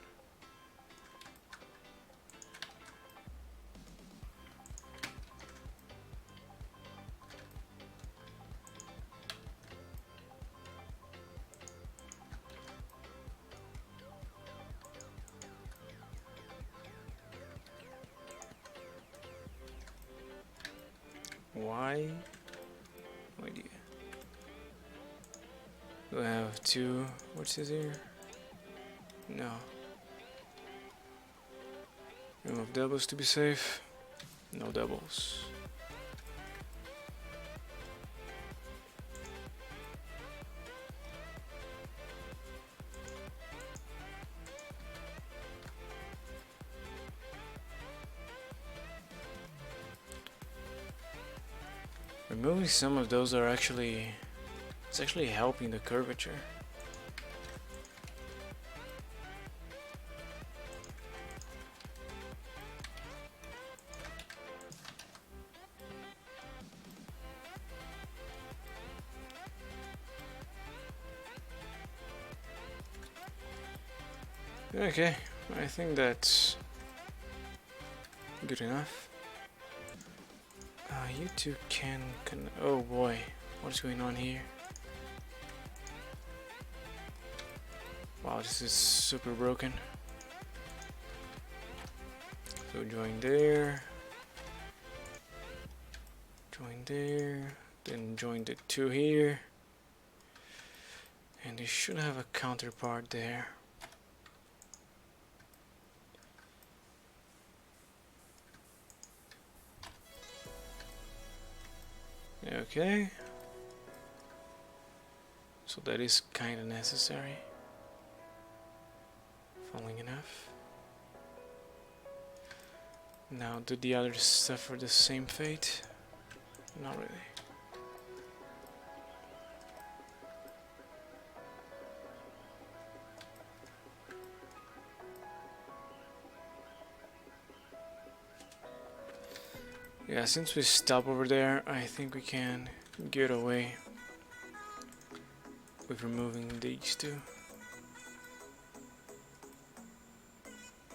Why? No idea. Do I have two? What's this here? No. Remove doubles to be safe. No doubles. Removing some of those are actually, it's actually helping the curvature. Okay, I think that's good enough. You two can oh boy, what's going on here? Wow, this is super broken. So join there, then join the two here. And you should have a counterpart there. Okay. So that is kind of necessary. Following enough. Now do the others suffer the same fate? Not really. Yeah, since we stop over there, I think we can get away with removing these two.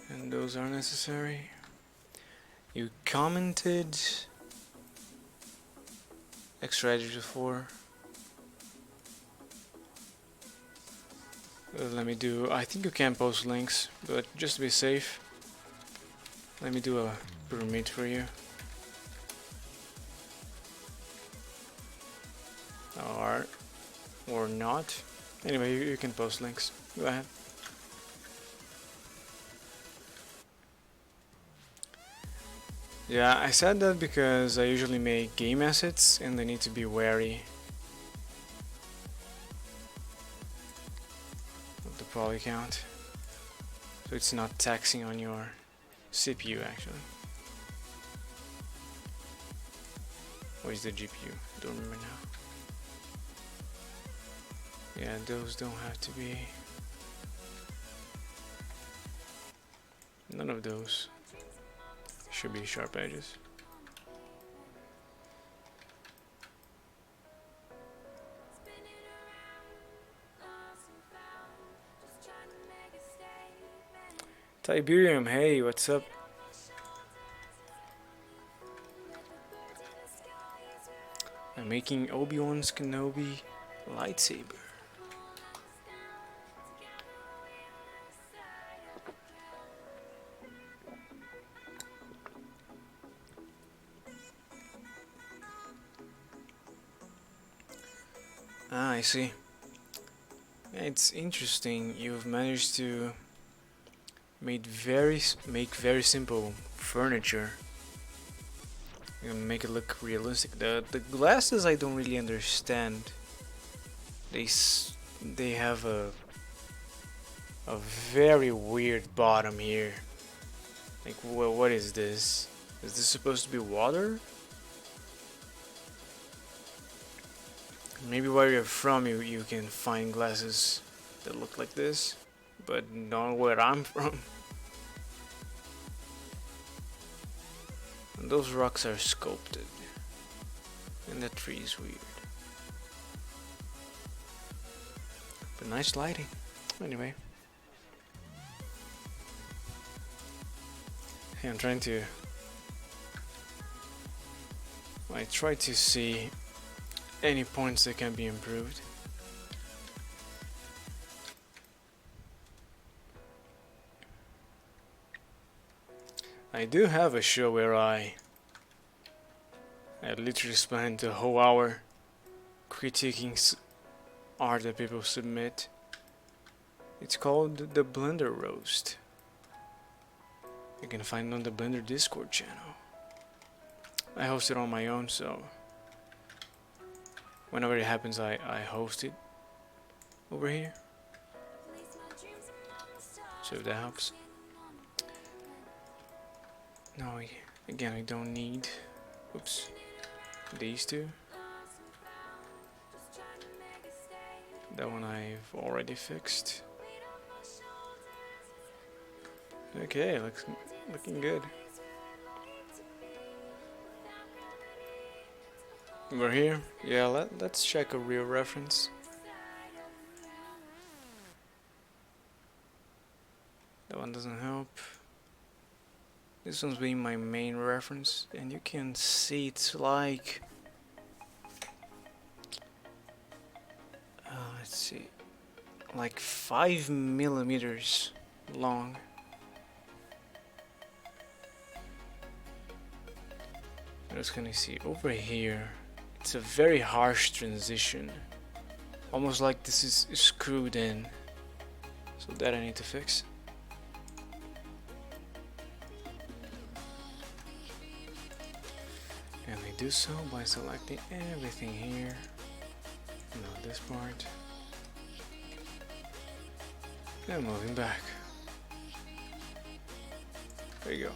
And those are necessary. You commented extra edges before. Let me do, I think you can post links, but just to be safe, let me do a pyramid for you. Or not. Anyway, you can post links. Go ahead. Yeah, I said that because I usually make game assets and they need to be wary of the poly count. So it's not taxing on your CPU actually. Or is the GPU? Don't remember now. Yeah, those don't have to be. None of those should be sharp edges. Tiberium, hey, what's up? I'm making Obi-Wan's Kenobi lightsaber. Ah, I see. It's interesting. You've managed to make very simple furniture. You make it look realistic. The glasses I don't really understand. They have a very weird bottom here. Like what is this? Is this supposed to be water? Maybe where you're from you can find glasses that look like this, but not where I'm from. And those rocks are sculpted. And the tree is weird. But nice lighting. Anyway. Hey, I'm trying to... I try to see any points that can be improved. I do have a show where I literally spent a whole hour critiquing art that people submit. It's called the Blender Roast. You can find it on the Blender Discord channel. I host it on my own, so whenever it happens I host it over here. So if that helps. No, again, I don't need, oops, these two. That one I've already fixed. Okay, looking good. We're here. Yeah, let's check a real reference. That one doesn't help. This one's being my main reference, and you can see it's like, let's see, like 5 millimeters long. I'm just gonna see over here. It's a very harsh transition almost like this is screwed in, so that I need to fix. And I do so by selecting everything here, not this part, and moving back. There you go.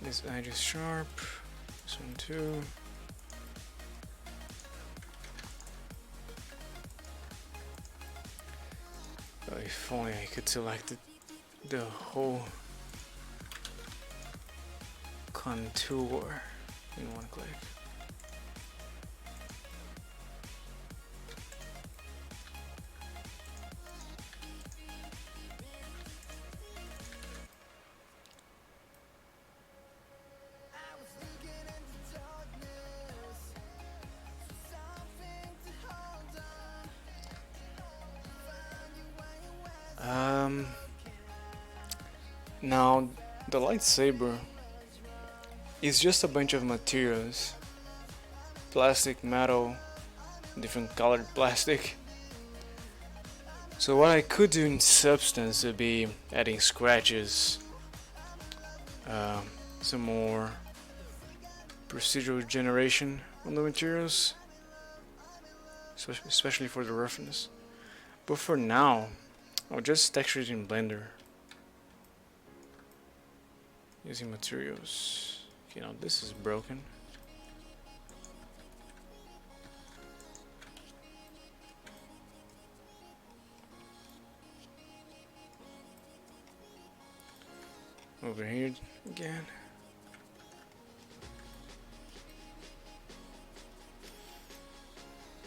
This edge is sharp, this one too. Oh, if only I could select the whole contour in one click. Now the lightsaber is just a bunch of materials, plastic, metal, different colored plastic. So what I could do in substance would be adding scratches, some more procedural generation on the materials, especially for the roughness. But for now, I'll just texture it in Blender using materials. Okay, now this is broken. Over here again.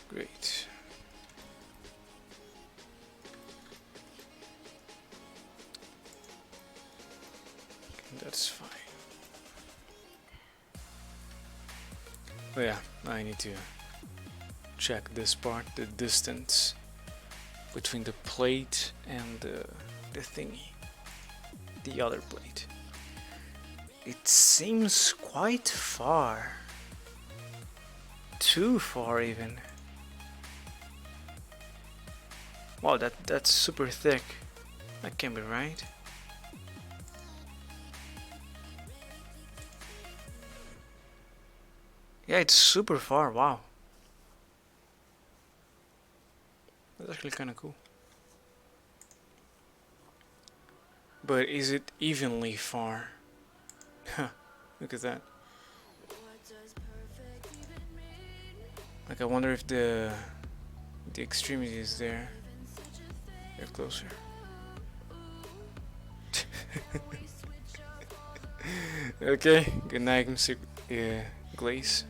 Great. That's fine. Oh yeah, I need to check this part, the distance between the plate and the thingy, the other plate. It seems quite far. Too far even. Wow, that's super thick. That can't be right. Yeah, it's super far, wow. That's actually kind of cool. But is it evenly far? Huh, look at that. Like, I wonder if the extremity is there. They're closer. Okay, good night, Mr. Glaze.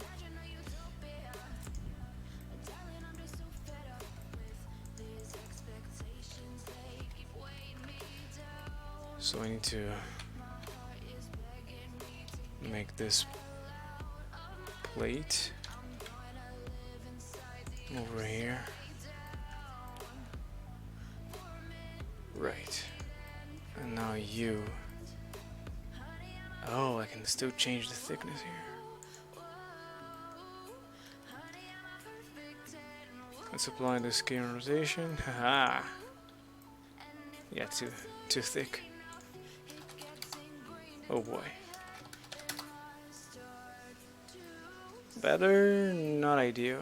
So I need to make this plate over here. Right. And now you. Oh, I can still change the thickness here. Let's apply the scale rotation. Haha. Yeah, too thick. Oh boy. Better, not ideal.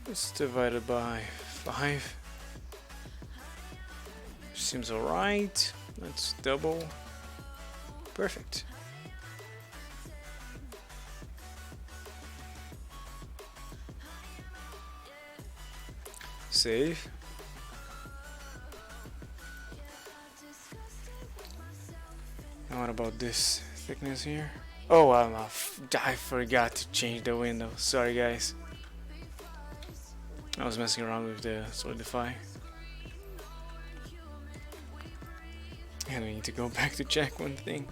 Let's divide it by 5. Seems alright. Let's double. Perfect. Save. Now what about this thickness here? Oh, I forgot to change the window. Sorry guys. I was messing around with the solidify. And we need to go back to check one thing.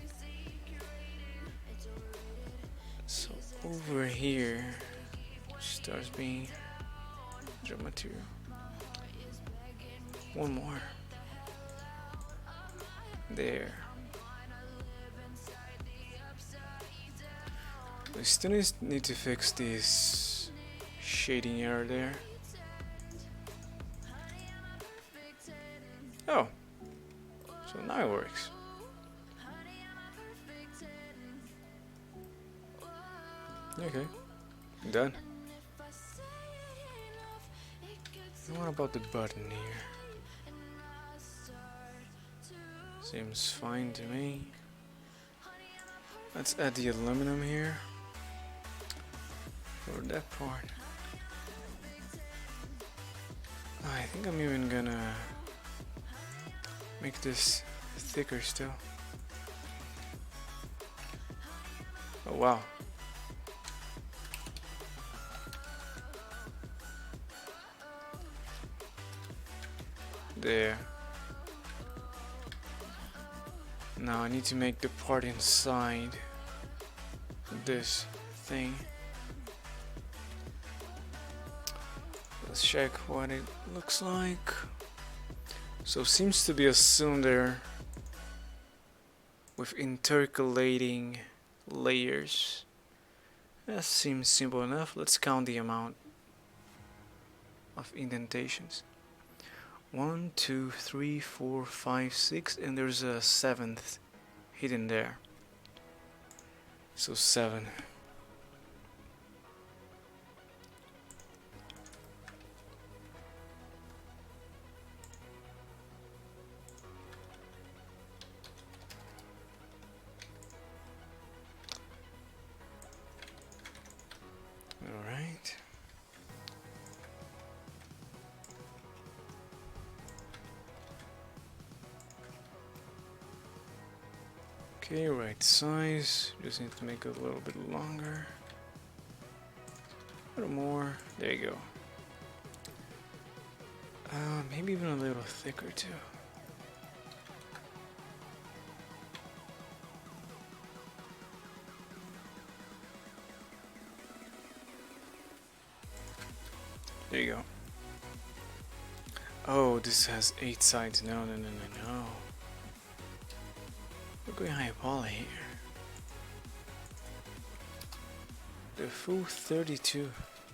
So over here starts being the material. One more. There. We still need to fix this shading error there. Oh, so now it works. Okay, done. And what about the button here? Seems fine to me. Let's add the aluminum here for that part. I think I'm even gonna make this thicker still. Oh wow. There. Now I need to make the part inside this thing. Let's check what it looks like. So it seems to be a cylinder with intercalating layers. That seems simple enough. Let's count the amount of indentations. 1, 2, 3, 4, 5, 6, and there's a 7th hidden there. So 7. All right. Okay, right size. Just need to make it a little bit longer. A little more. There you go. Maybe even a little thicker too. There you go. Oh, this has 8 sides. No. We're going high poly here. The full 32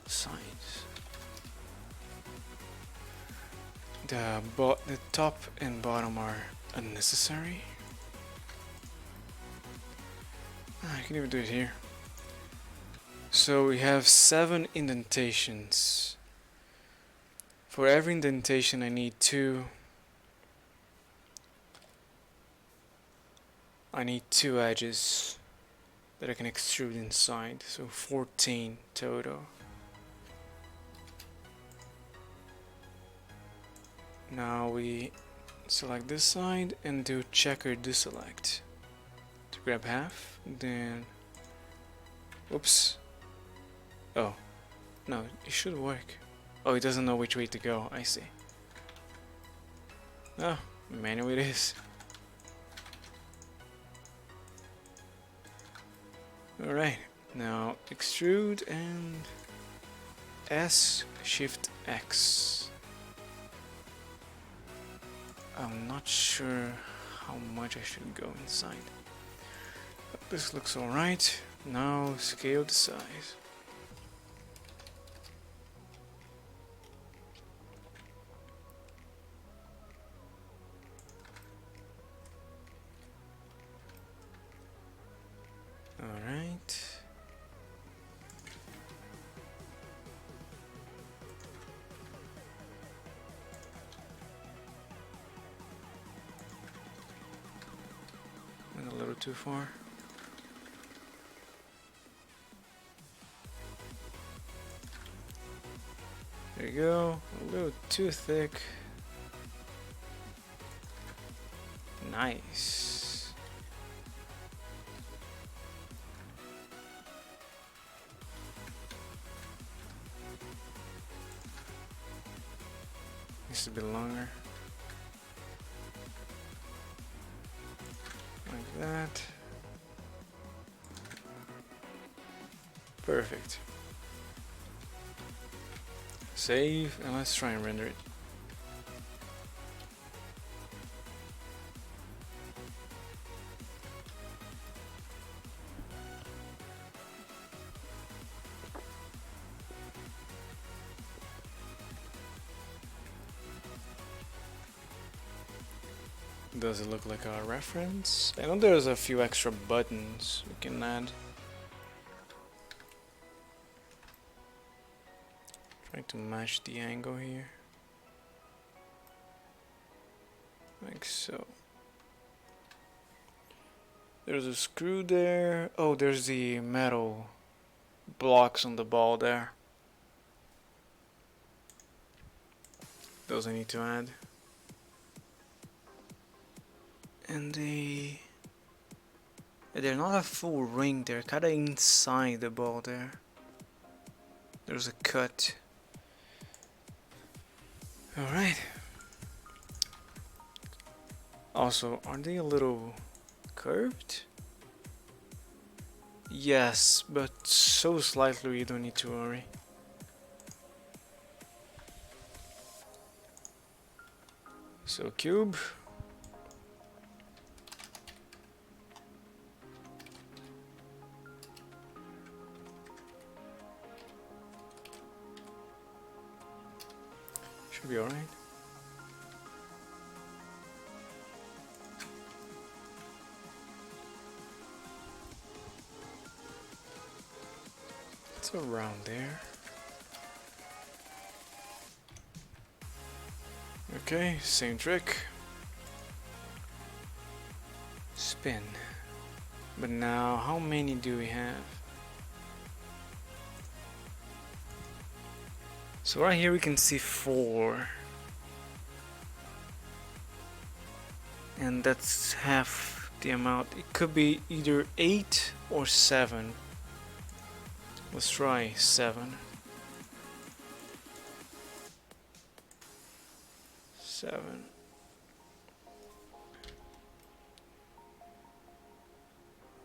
sides. The top and bottom are unnecessary. I can even do it here. So we have 7 indentations. For every indentation I need 2. I need 2 edges that I can extrude inside, so 14 total. Now we select this side and do checker deselect to grab half, then oops. Oh, no, it should work. Oh, it doesn't know which way to go, I see. Oh, manual it is. Alright, now extrude and S, Shift X. I'm not sure how much I should go inside. But this looks alright. Now scale the size. Alright. Went a little too far. There you go. A little too thick. Nice. Needs a bit longer. Like that. Perfect. Save, and let's try and render it. Does it look like a reference? I know there's a few extra buttons we can add. Trying to match the angle here. Like so. There's a screw there. Oh, there's the metal blocks on the ball there. Those I need to add. And they're not a full ring, they're kinda inside the ball there. There's a cut. Alright. Also, are they a little curved? Yes, but so slightly you don't need to worry. So cube. Should be alright. It's around there. Okay, same trick. Spin. But now, how many do we have? So right here we can see 4. And that's half the amount. It could be either 8 or 7. Let's try 7. 7.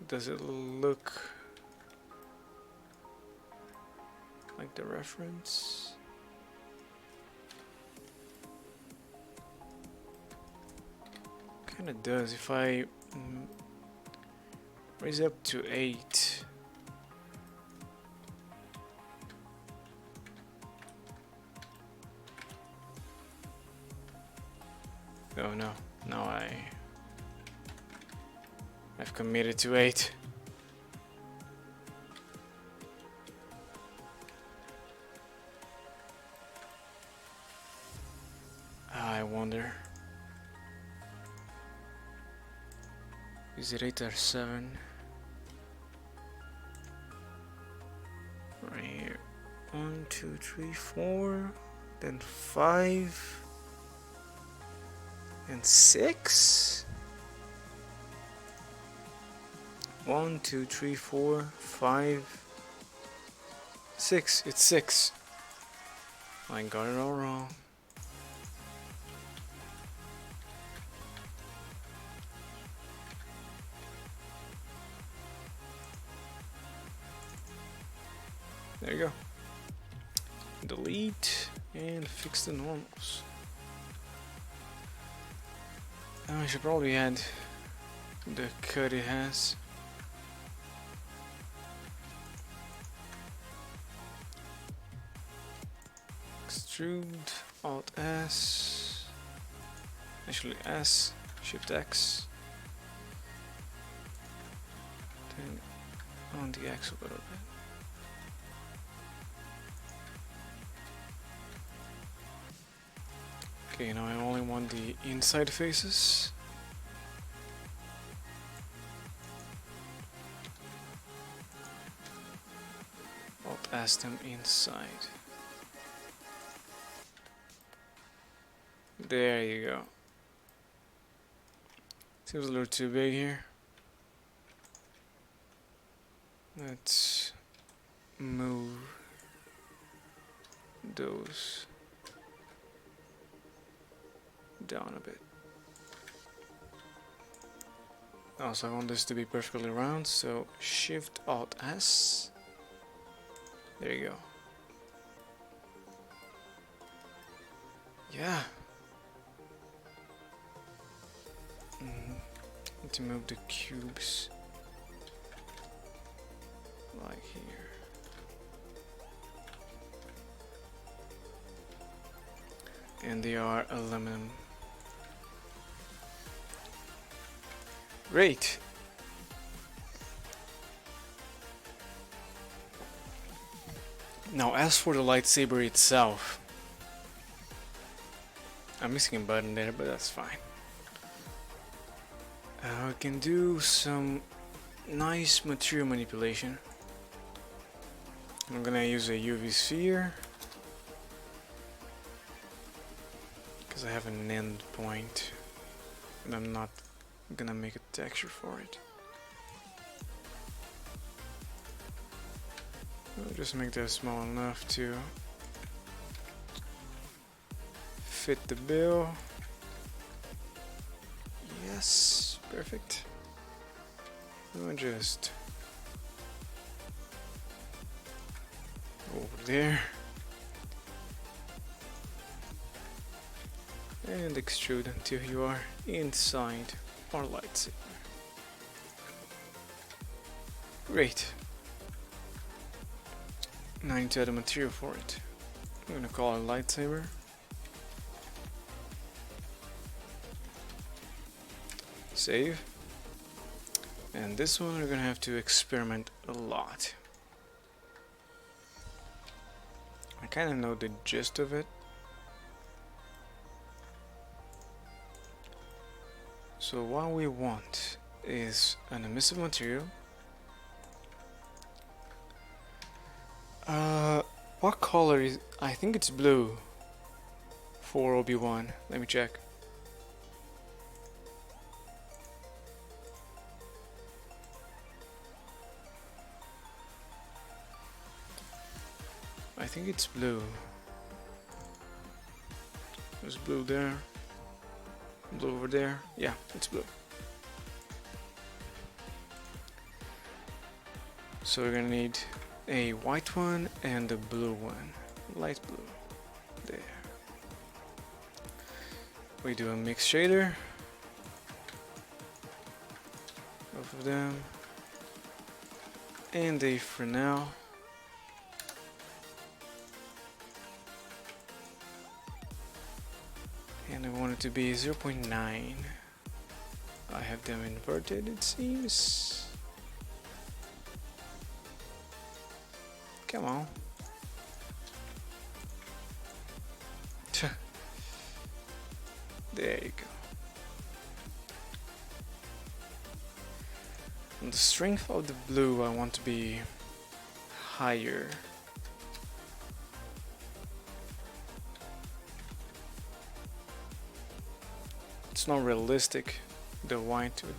Does it look like the reference? Kinda does. If I raise it up to 8. Oh no, no, I've committed to 8. I wonder. Is it 8 or 7? Right here. 1, 2, 3, 4. Then 5. And 6? 1, 2, 3, 4, 5, 6. It's 6. I got it all wrong. There you go. Delete and fix the normals. Now I should probably add the cut it has. Extrude, Alt S, actually S, Shift X, then on the X a little bit. Okay, now I only want the inside faces. Alt S them inside. There you go. Seems a little too big here. Let's move those down a bit. Also, I want this to be perfectly round, so Shift Alt S. There you go. Yeah. Need to move the cubes like here. And they are aluminum. Great. Now as for the lightsaber itself, I'm missing a button there, but that's fine. We can do some nice material manipulation. I'm gonna use a UV sphere because I have an end point and I'm not gonna make a texture for it. I'll just make that small enough to fit the bill. Yes, perfect. I'll just over there and extrude until you are inside our lightsaber. Great. Now I need to add a material for it. I'm gonna call it lightsaber. Save. And this one we're gonna have to experiment a lot. I kind of know the gist of it. So what we want is an emissive material. What color is... I think it's blue for Obi-Wan. Let me check. I think it's blue. There's blue there. Blue over there. Yeah, it's blue. So we're gonna need a white one and a blue one. Light blue. There. We do a mix shader. Both of them. And a Fresnel. And I want it to be 0.9. I have them inverted, it seems. Come on. There you go. And the strength of the blue I want to be higher. It's not realistic, the white would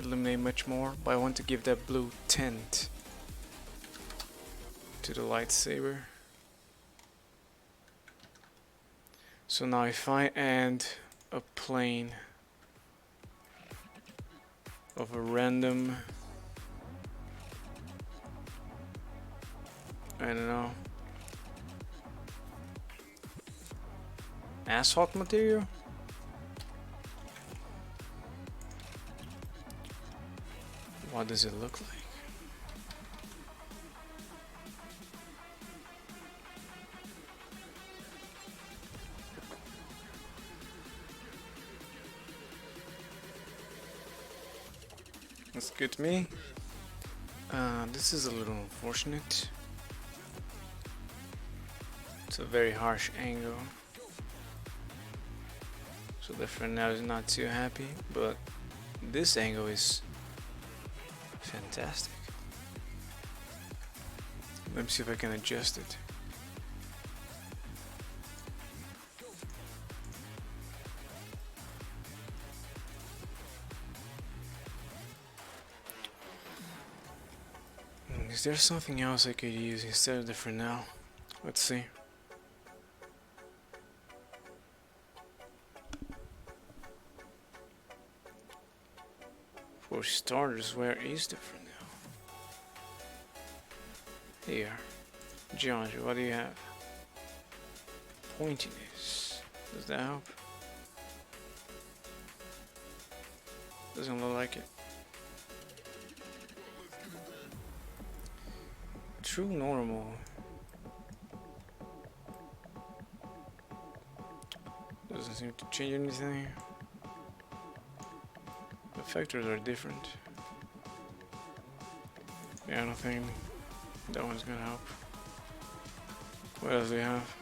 illuminate much more, but I want to give that blue tint to the lightsaber. So now if I add a plane of a random, I don't know, asphalt material. What does it look like? That's good to me. This is a little unfortunate. It's a very harsh angle. So the Fresnel is not too happy, but this angle is fantastic. Let me see if I can adjust it. Is there something else I could use instead of the Fresnel? Let's see. For starters, where is the Fresnel? Here. Geometry, what do you have? Pointiness. Does that help? Doesn't look like it. True normal. Doesn't seem to change anything. The effectors are different. Yeah, I don't think that one's gonna help. What else do we have?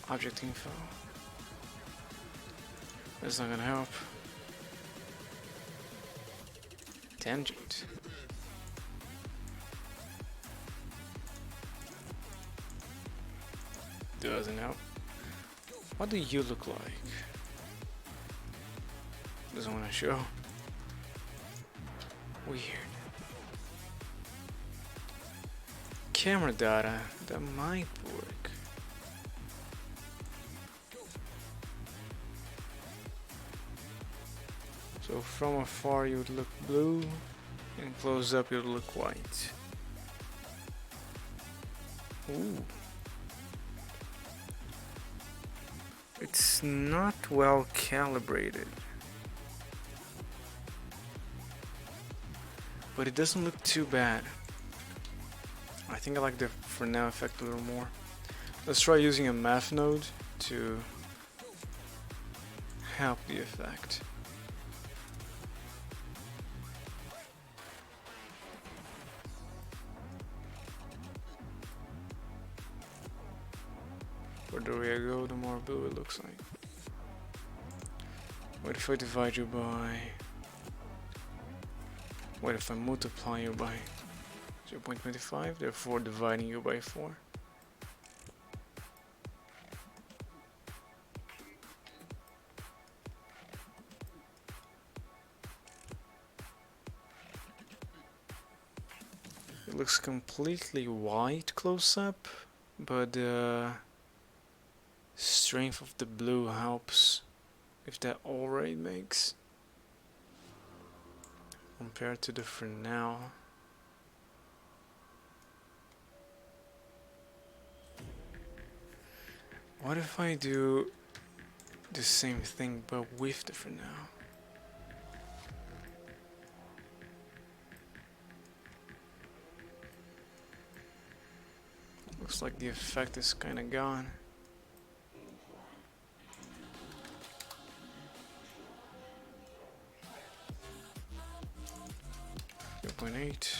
Object info. That's not gonna help. Tangent. Doesn't help. What do you look like? Doesn't want to show. Weird. Camera data. That might work. So from afar you would look blue, and close up you would look white. Ooh. It's not well calibrated. But it doesn't look too bad. I think I like the for now effect a little more. Let's try using a math node to help the effect. The further away I go, the more blue it looks like. What if I divide you by... What if I multiply you by 0.25, therefore dividing you by 4? It looks completely white close up, but the strength of the blue helps, if that already makes, compared to the for now. What if I do the same thing but with the for now? Looks like the effect is kinda gone. .8.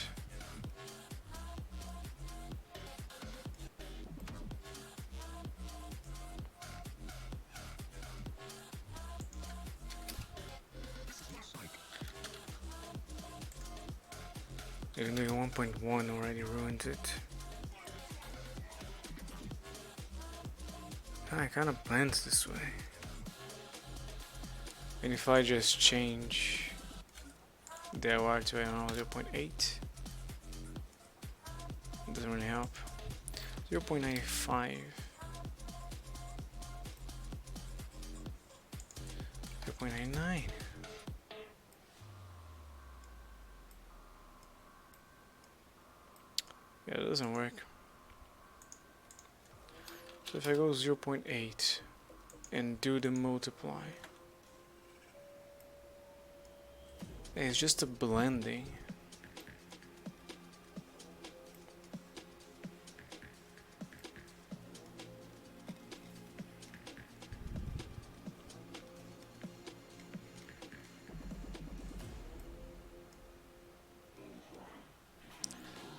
Even though 1.1 already ruined it. It kind of blends this way. And if I just change the wire to, I don't know, 0.8, it doesn't really help. 0.95, 0.99. Yeah, it doesn't work. So if I go 0.8 and do the multiply, it's just a blending.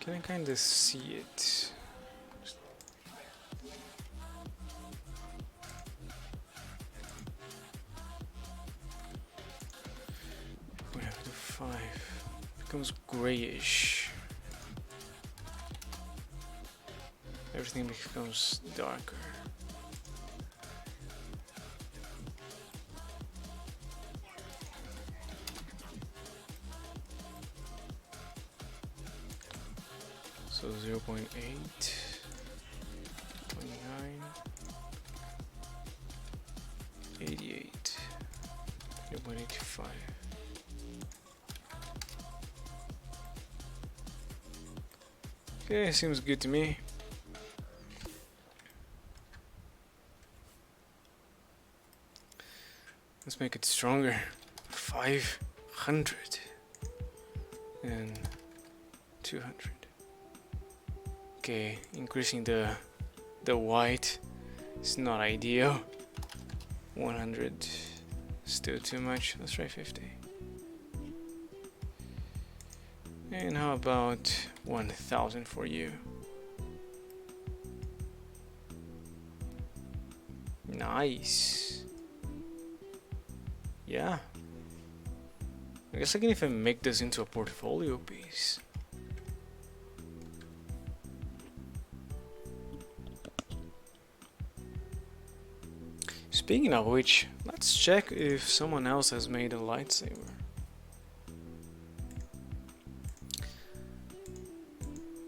Can I kind of see it? We have the 5. Becomes grayish. Everything becomes darker. So 0.8, 29, 88, 0.85. Okay, seems good to me. Let's make it stronger. 500 and 200. Okay, increasing the white is not ideal. 100, Still too much. Let's try 50. And how about 1000 for you? Nice. Yeah. I guess I can even make this into a portfolio piece. Speaking of which, let's check if someone else has made a lightsaber.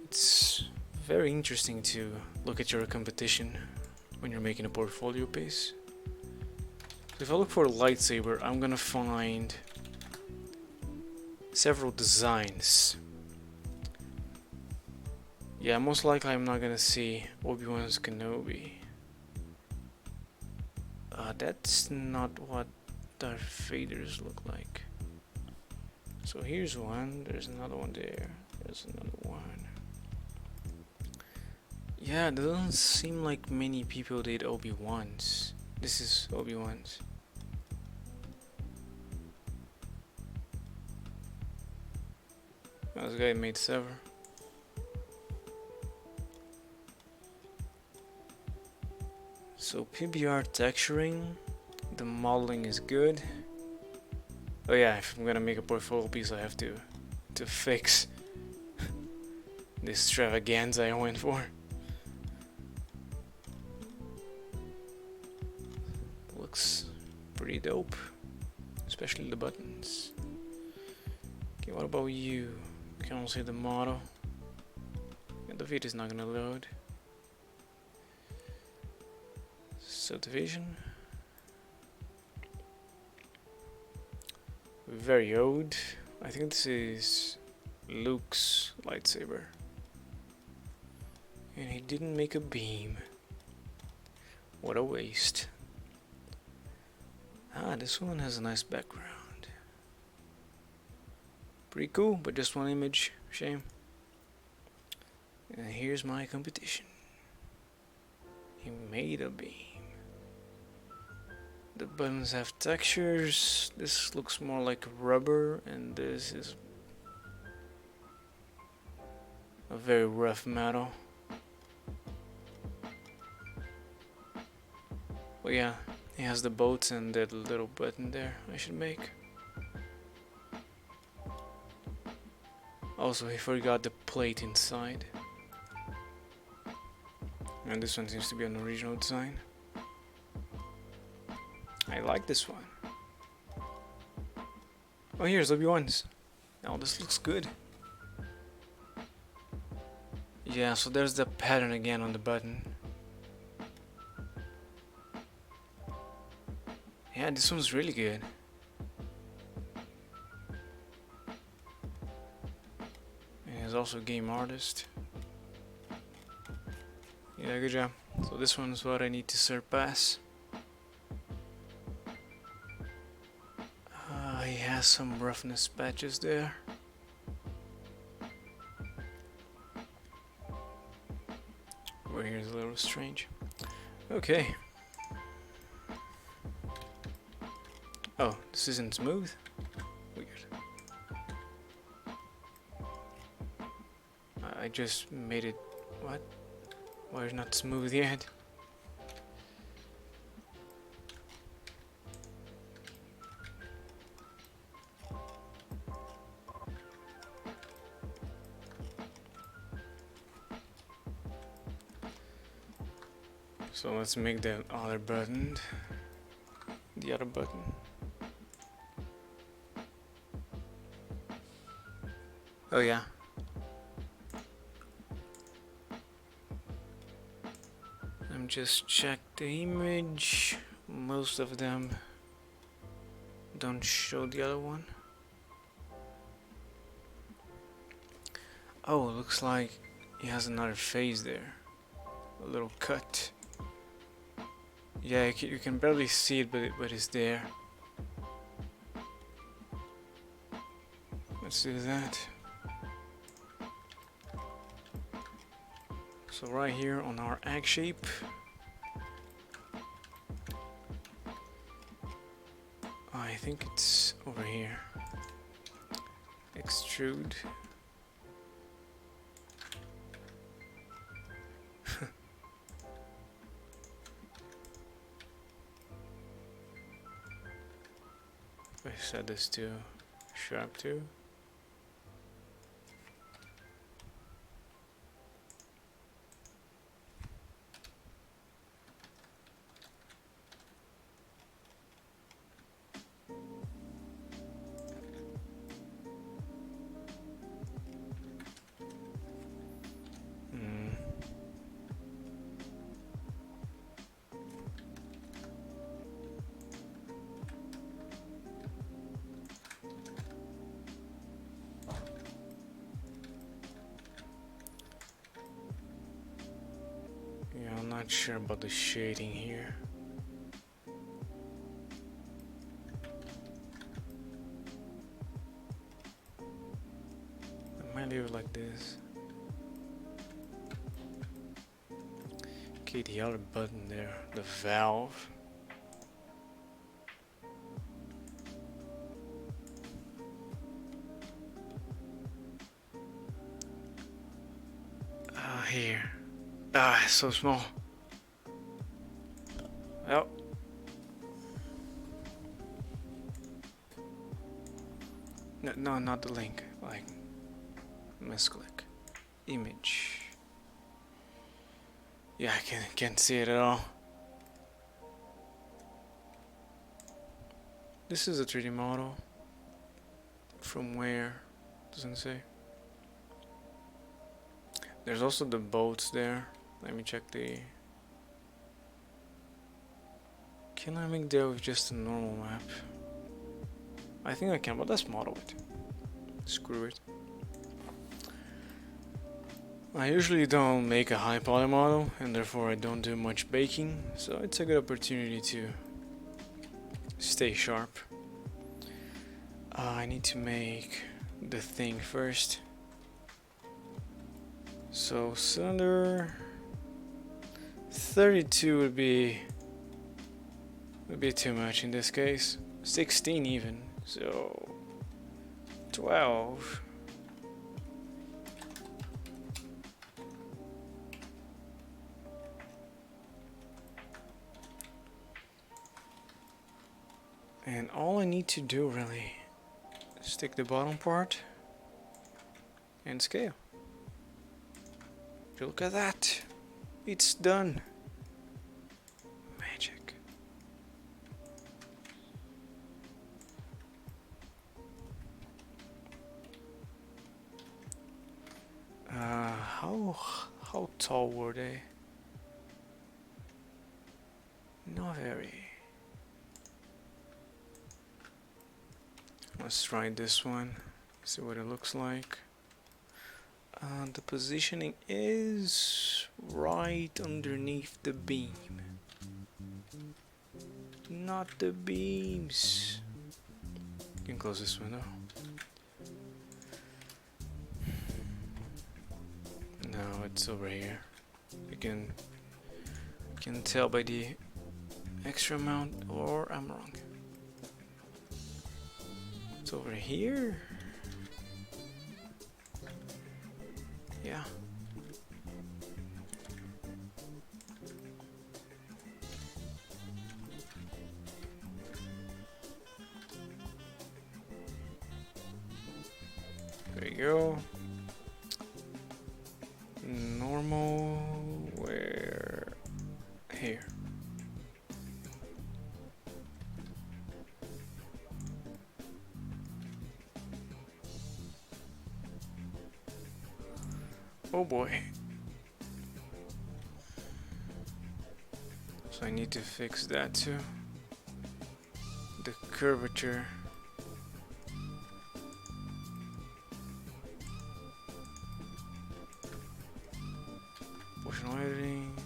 It's very interesting to look at your competition when you're making a portfolio piece. So if I look for a lightsaber, I'm gonna find several designs. Yeah, most likely I'm not gonna see Obi-Wan's Kenobi. That's not what Darth Vader's look like. So here's one, there's another one there, there's another one. Yeah, it doesn't seem like many people did Obi-Wan's. This is Obi-Wan's. This guy made Sever. So PBR texturing, the modeling is good. Oh yeah, if I'm gonna make a portfolio piece, I have to fix this extravaganza I went for. Looks pretty dope, especially the buttons. Okay, what about you? Can I see the model? And the video's not gonna load. Subdivision. Very old. I think this is Luke's lightsaber. And he didn't make a beam. What a waste. Ah, this one has a nice background. Pretty cool, but just one image. Shame. And here's my competition. He made a beam. The buttons have textures. This looks more like rubber, and this is a very rough metal. Oh yeah, he has the bolts and that little button there I should make. Also, he forgot the plate inside. And this one seems to be an original design. I like this one. Oh, here's Obi-Wan's. Now this looks good. Yeah, so there's the pattern again on the button. Yeah, this one's really good. And he's also a game artist. Yeah, good job. So this one's what I need to surpass. He has some roughness patches there. Where here's a little strange. Okay. Oh, this isn't smooth? Weird. I just made it... What? Why is it not smooth yet? So let's make the other button. The other button. Oh yeah. I'm just check the image. Most of them don't show the other one. Oh, looks like he has another phase there. A little cut. Yeah, you can barely see it, but it's there. Let's do that. So right here on our egg shape. think it's over here. Extrude. I set this to sharp 2. Yeah, I'm not sure about the shading here. I might leave it like this. Okay, the other button there, the valve. Here. It's so small. Oh. No, not the link. Like, misclick. Image. Yeah, I can't see it at all. This is a 3D model. From where? Doesn't say. There's also the boats there. Let me check the... Can I make that with just a normal map? I think I can, but let's model it. Screw it. I usually don't make a high poly model, and therefore I don't do much baking, so it's a good opportunity to stay sharp. I need to make the thing first. So cylinder 32 would be too much in this case. 16 even. So 12. And all I need to do really is take the bottom part and scale. Look at that. It's done. Magic. How tall were they? Not very. Let's try this one. See what it looks like. The positioning is right underneath the beam. Not the beams. You can close this window. No, it's over here. You can tell by the extra amount, or I'm wrong. It's over here. Yeah. There you go. Normal, where? Here. Oh boy. So I need to fix that too. The curvature. Portion editing.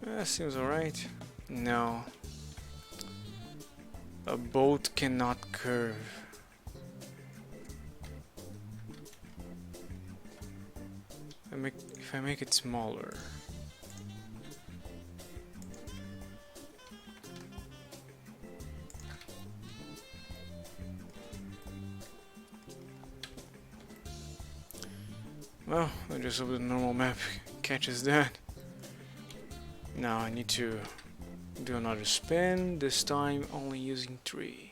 That seems alright. No. A boat cannot curve. if I make it smaller. Well, I just hope the normal map catches that. Now I need to do another spin, this time only using 3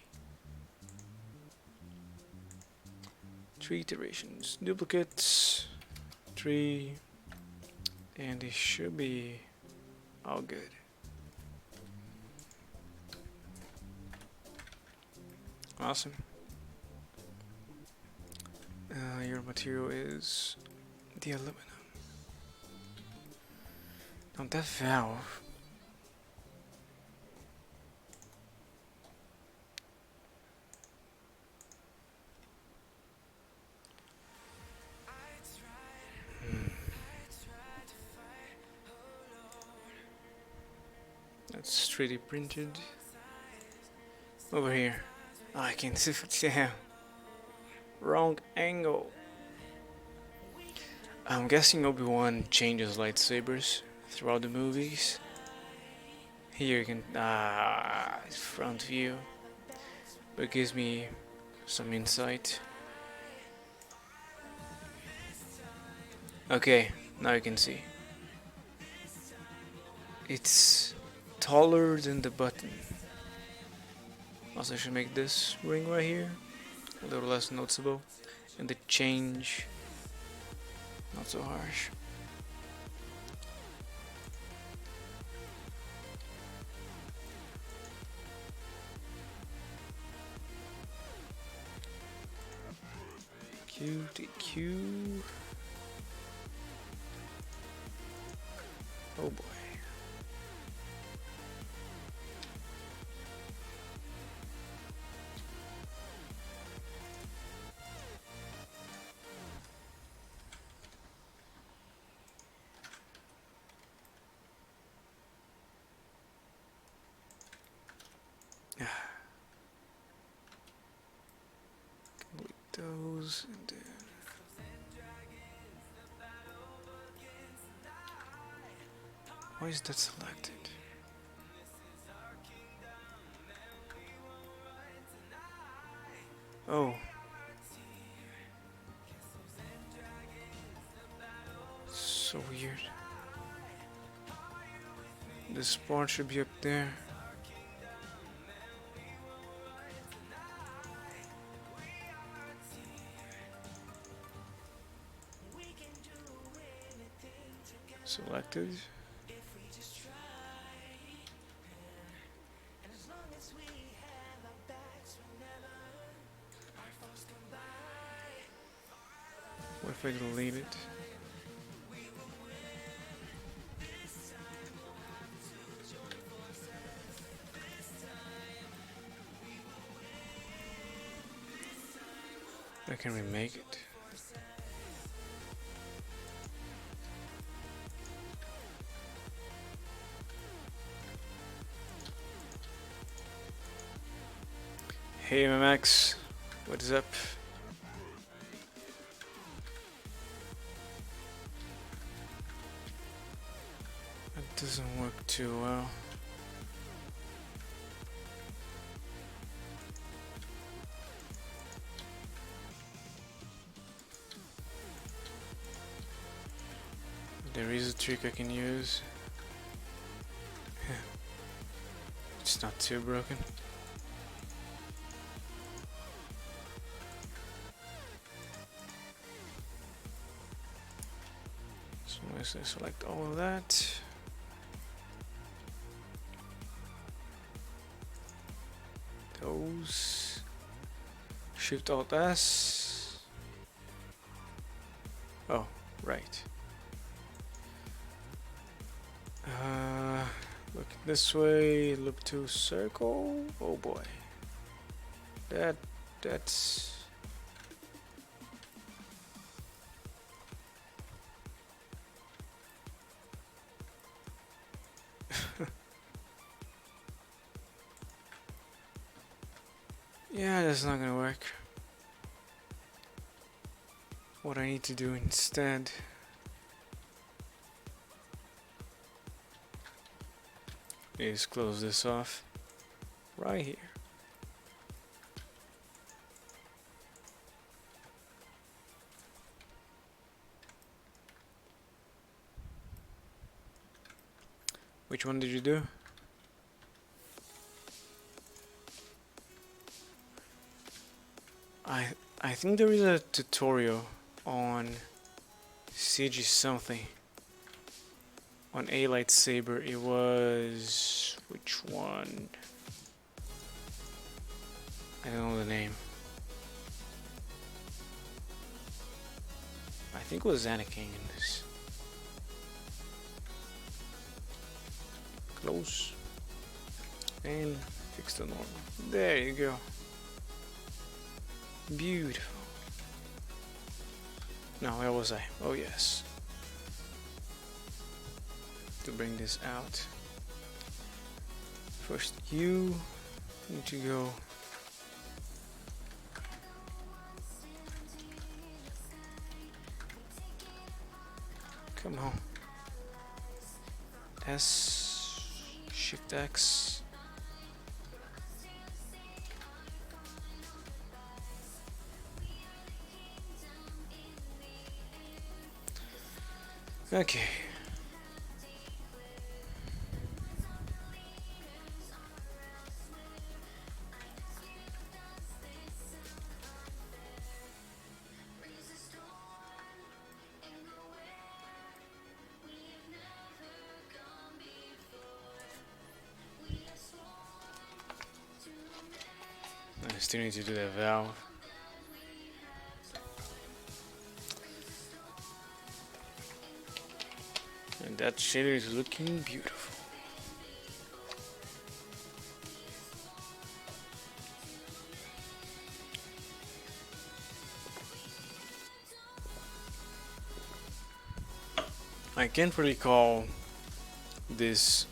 iterations. Duplicates, 3, and it should be all good. Awesome. Your material is the aluminum. Now that valve, that's 3D printed. Over here. Oh, I can't see what you have. Wrong angle. I'm guessing Obi-Wan changes lightsabers throughout the movies. Here you can front view, but it gives me some insight. Okay, now you can see. It's taller than the button. Also, I should make this ring right here a little less noticeable, and the change not so harsh. Q to Q. Oh boy. Complete those and then why is that selected? Oh. So weird. This part should be up there. Selected. What if I delete it? I can remake it. Hey MMX, what is up? That doesn't work too well. There is a trick I can use. It's not too broken. So let's select all of that. Those. Shift Alt S. Oh, right. Look this way, loop to circle. Oh boy. That's yeah, that's not gonna work. What I need to do instead is close this off right here. Which one did you do? I think there is a tutorial on CG something on a lightsaber. It was which one? I don't know the name. I think it was Anakin in this. Close and fix the normal. There you go. Beautiful. Now where was I? Oh yes. To bring this out. First you need to go come on. S Shift X. Okay. I still need to do that valve. And that shader is looking beautiful. I can't really call this